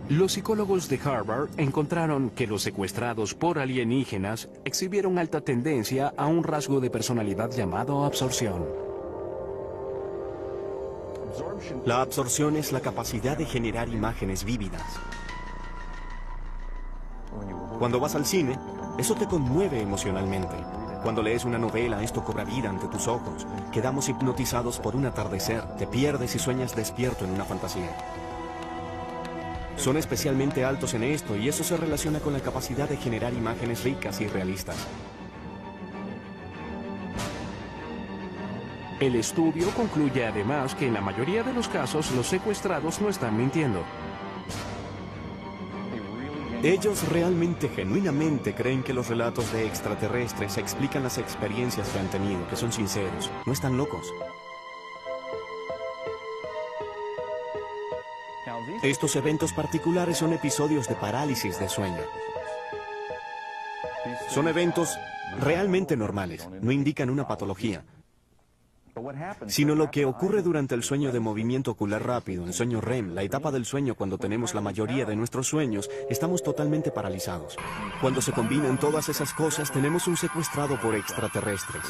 Los psicólogos de Harvard encontraron que los secuestrados por alienígenas exhibieron alta tendencia a un rasgo de personalidad llamado absorción. La absorción es la capacidad de generar imágenes vívidas. Cuando vas al cine, eso te conmueve emocionalmente. Cuando lees una novela, esto cobra vida ante tus ojos. Quedamos hipnotizados por un atardecer, te pierdes y sueñas despierto en una fantasía. Son especialmente altos en esto y eso se relaciona con la capacidad de generar imágenes ricas y realistas. El estudio concluye además que en la mayoría de los casos los secuestrados no están mintiendo. Ellos realmente, genuinamente creen que los relatos de extraterrestres explican las experiencias que han tenido, que son sinceros, no están locos. Estos eventos particulares son episodios de parálisis de sueño. Son eventos realmente normales, no indican una patología, sino lo que ocurre durante el sueño de movimiento ocular rápido, el sueño REM, la etapa del sueño cuando tenemos la mayoría de nuestros sueños, estamos totalmente paralizados. Cuando se combinan todas esas cosas, tenemos un secuestrado por extraterrestres.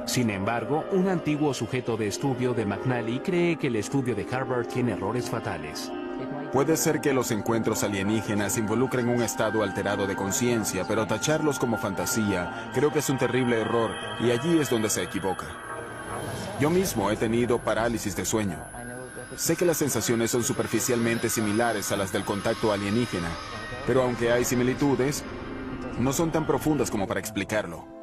Sin embargo, un antiguo sujeto de estudio de McNally cree que el estudio de Harvard tiene errores fatales. Puede ser que los encuentros alienígenas involucren un estado alterado de conciencia, pero tacharlos como fantasía creo que es un terrible error y allí es donde se equivoca. Yo mismo he tenido parálisis de sueño. Sé que las sensaciones son superficialmente similares a las del contacto alienígena, pero aunque hay similitudes, no son tan profundas como para explicarlo.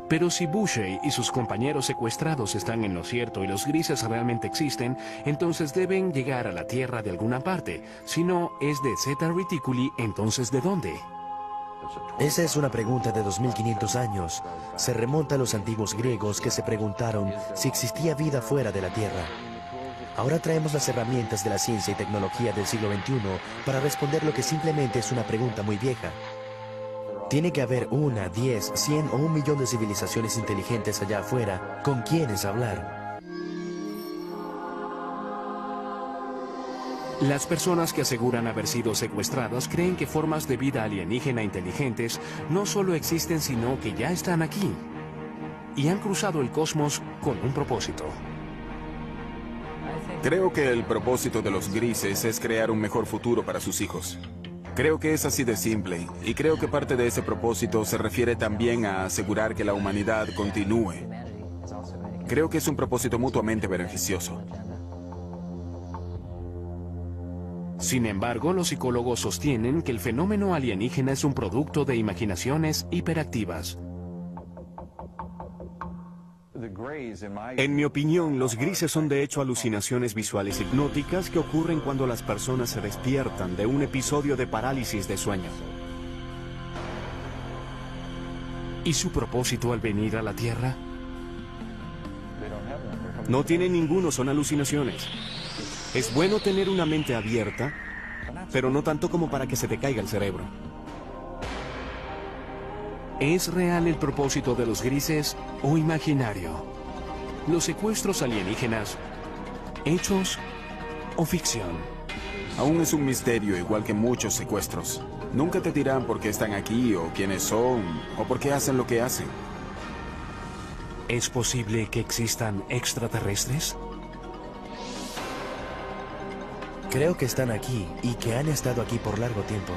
Pero si Boucher y sus compañeros secuestrados están en lo cierto y los grises realmente existen, entonces deben llegar a la Tierra de alguna parte. Si no es de Zeta Reticuli, entonces ¿de dónde? Esa es una pregunta de 2500 años. Se remonta a los antiguos griegos que se preguntaron si existía vida fuera de la Tierra. Ahora traemos las herramientas de la ciencia y tecnología del siglo XXI para responder lo que simplemente es una pregunta muy vieja. Tiene que haber 1, 10, 100 o 1 millón de civilizaciones inteligentes allá afuera con quienes hablar. Las personas que aseguran haber sido secuestradas creen que formas de vida alienígena inteligentes no solo existen, sino que ya están aquí. Y han cruzado el cosmos con un propósito. Creo que el propósito de los grises es crear un mejor futuro para sus hijos. Creo que es así de simple, y creo que parte de ese propósito se refiere también a asegurar que la humanidad continúe. Creo que es un propósito mutuamente beneficioso. Sin embargo, los psicólogos sostienen que el fenómeno alienígena es un producto de imaginaciones hiperactivas. En mi opinión, los grises son de hecho alucinaciones visuales hipnóticas que ocurren cuando las personas se despiertan de un episodio de parálisis de sueño. ¿Y su propósito al venir a la Tierra? No tienen ninguno, son alucinaciones. Es bueno tener una mente abierta, pero no tanto como para que se te caiga el cerebro. ¿Es real el propósito de los grises o imaginario? ¿Los secuestros alienígenas, hechos o ficción? Aún es un misterio, igual que muchos secuestros. Nunca te dirán por qué están aquí, o quiénes son, o por qué hacen lo que hacen. ¿Es posible que existan extraterrestres? Creo que están aquí y que han estado aquí por largo tiempo.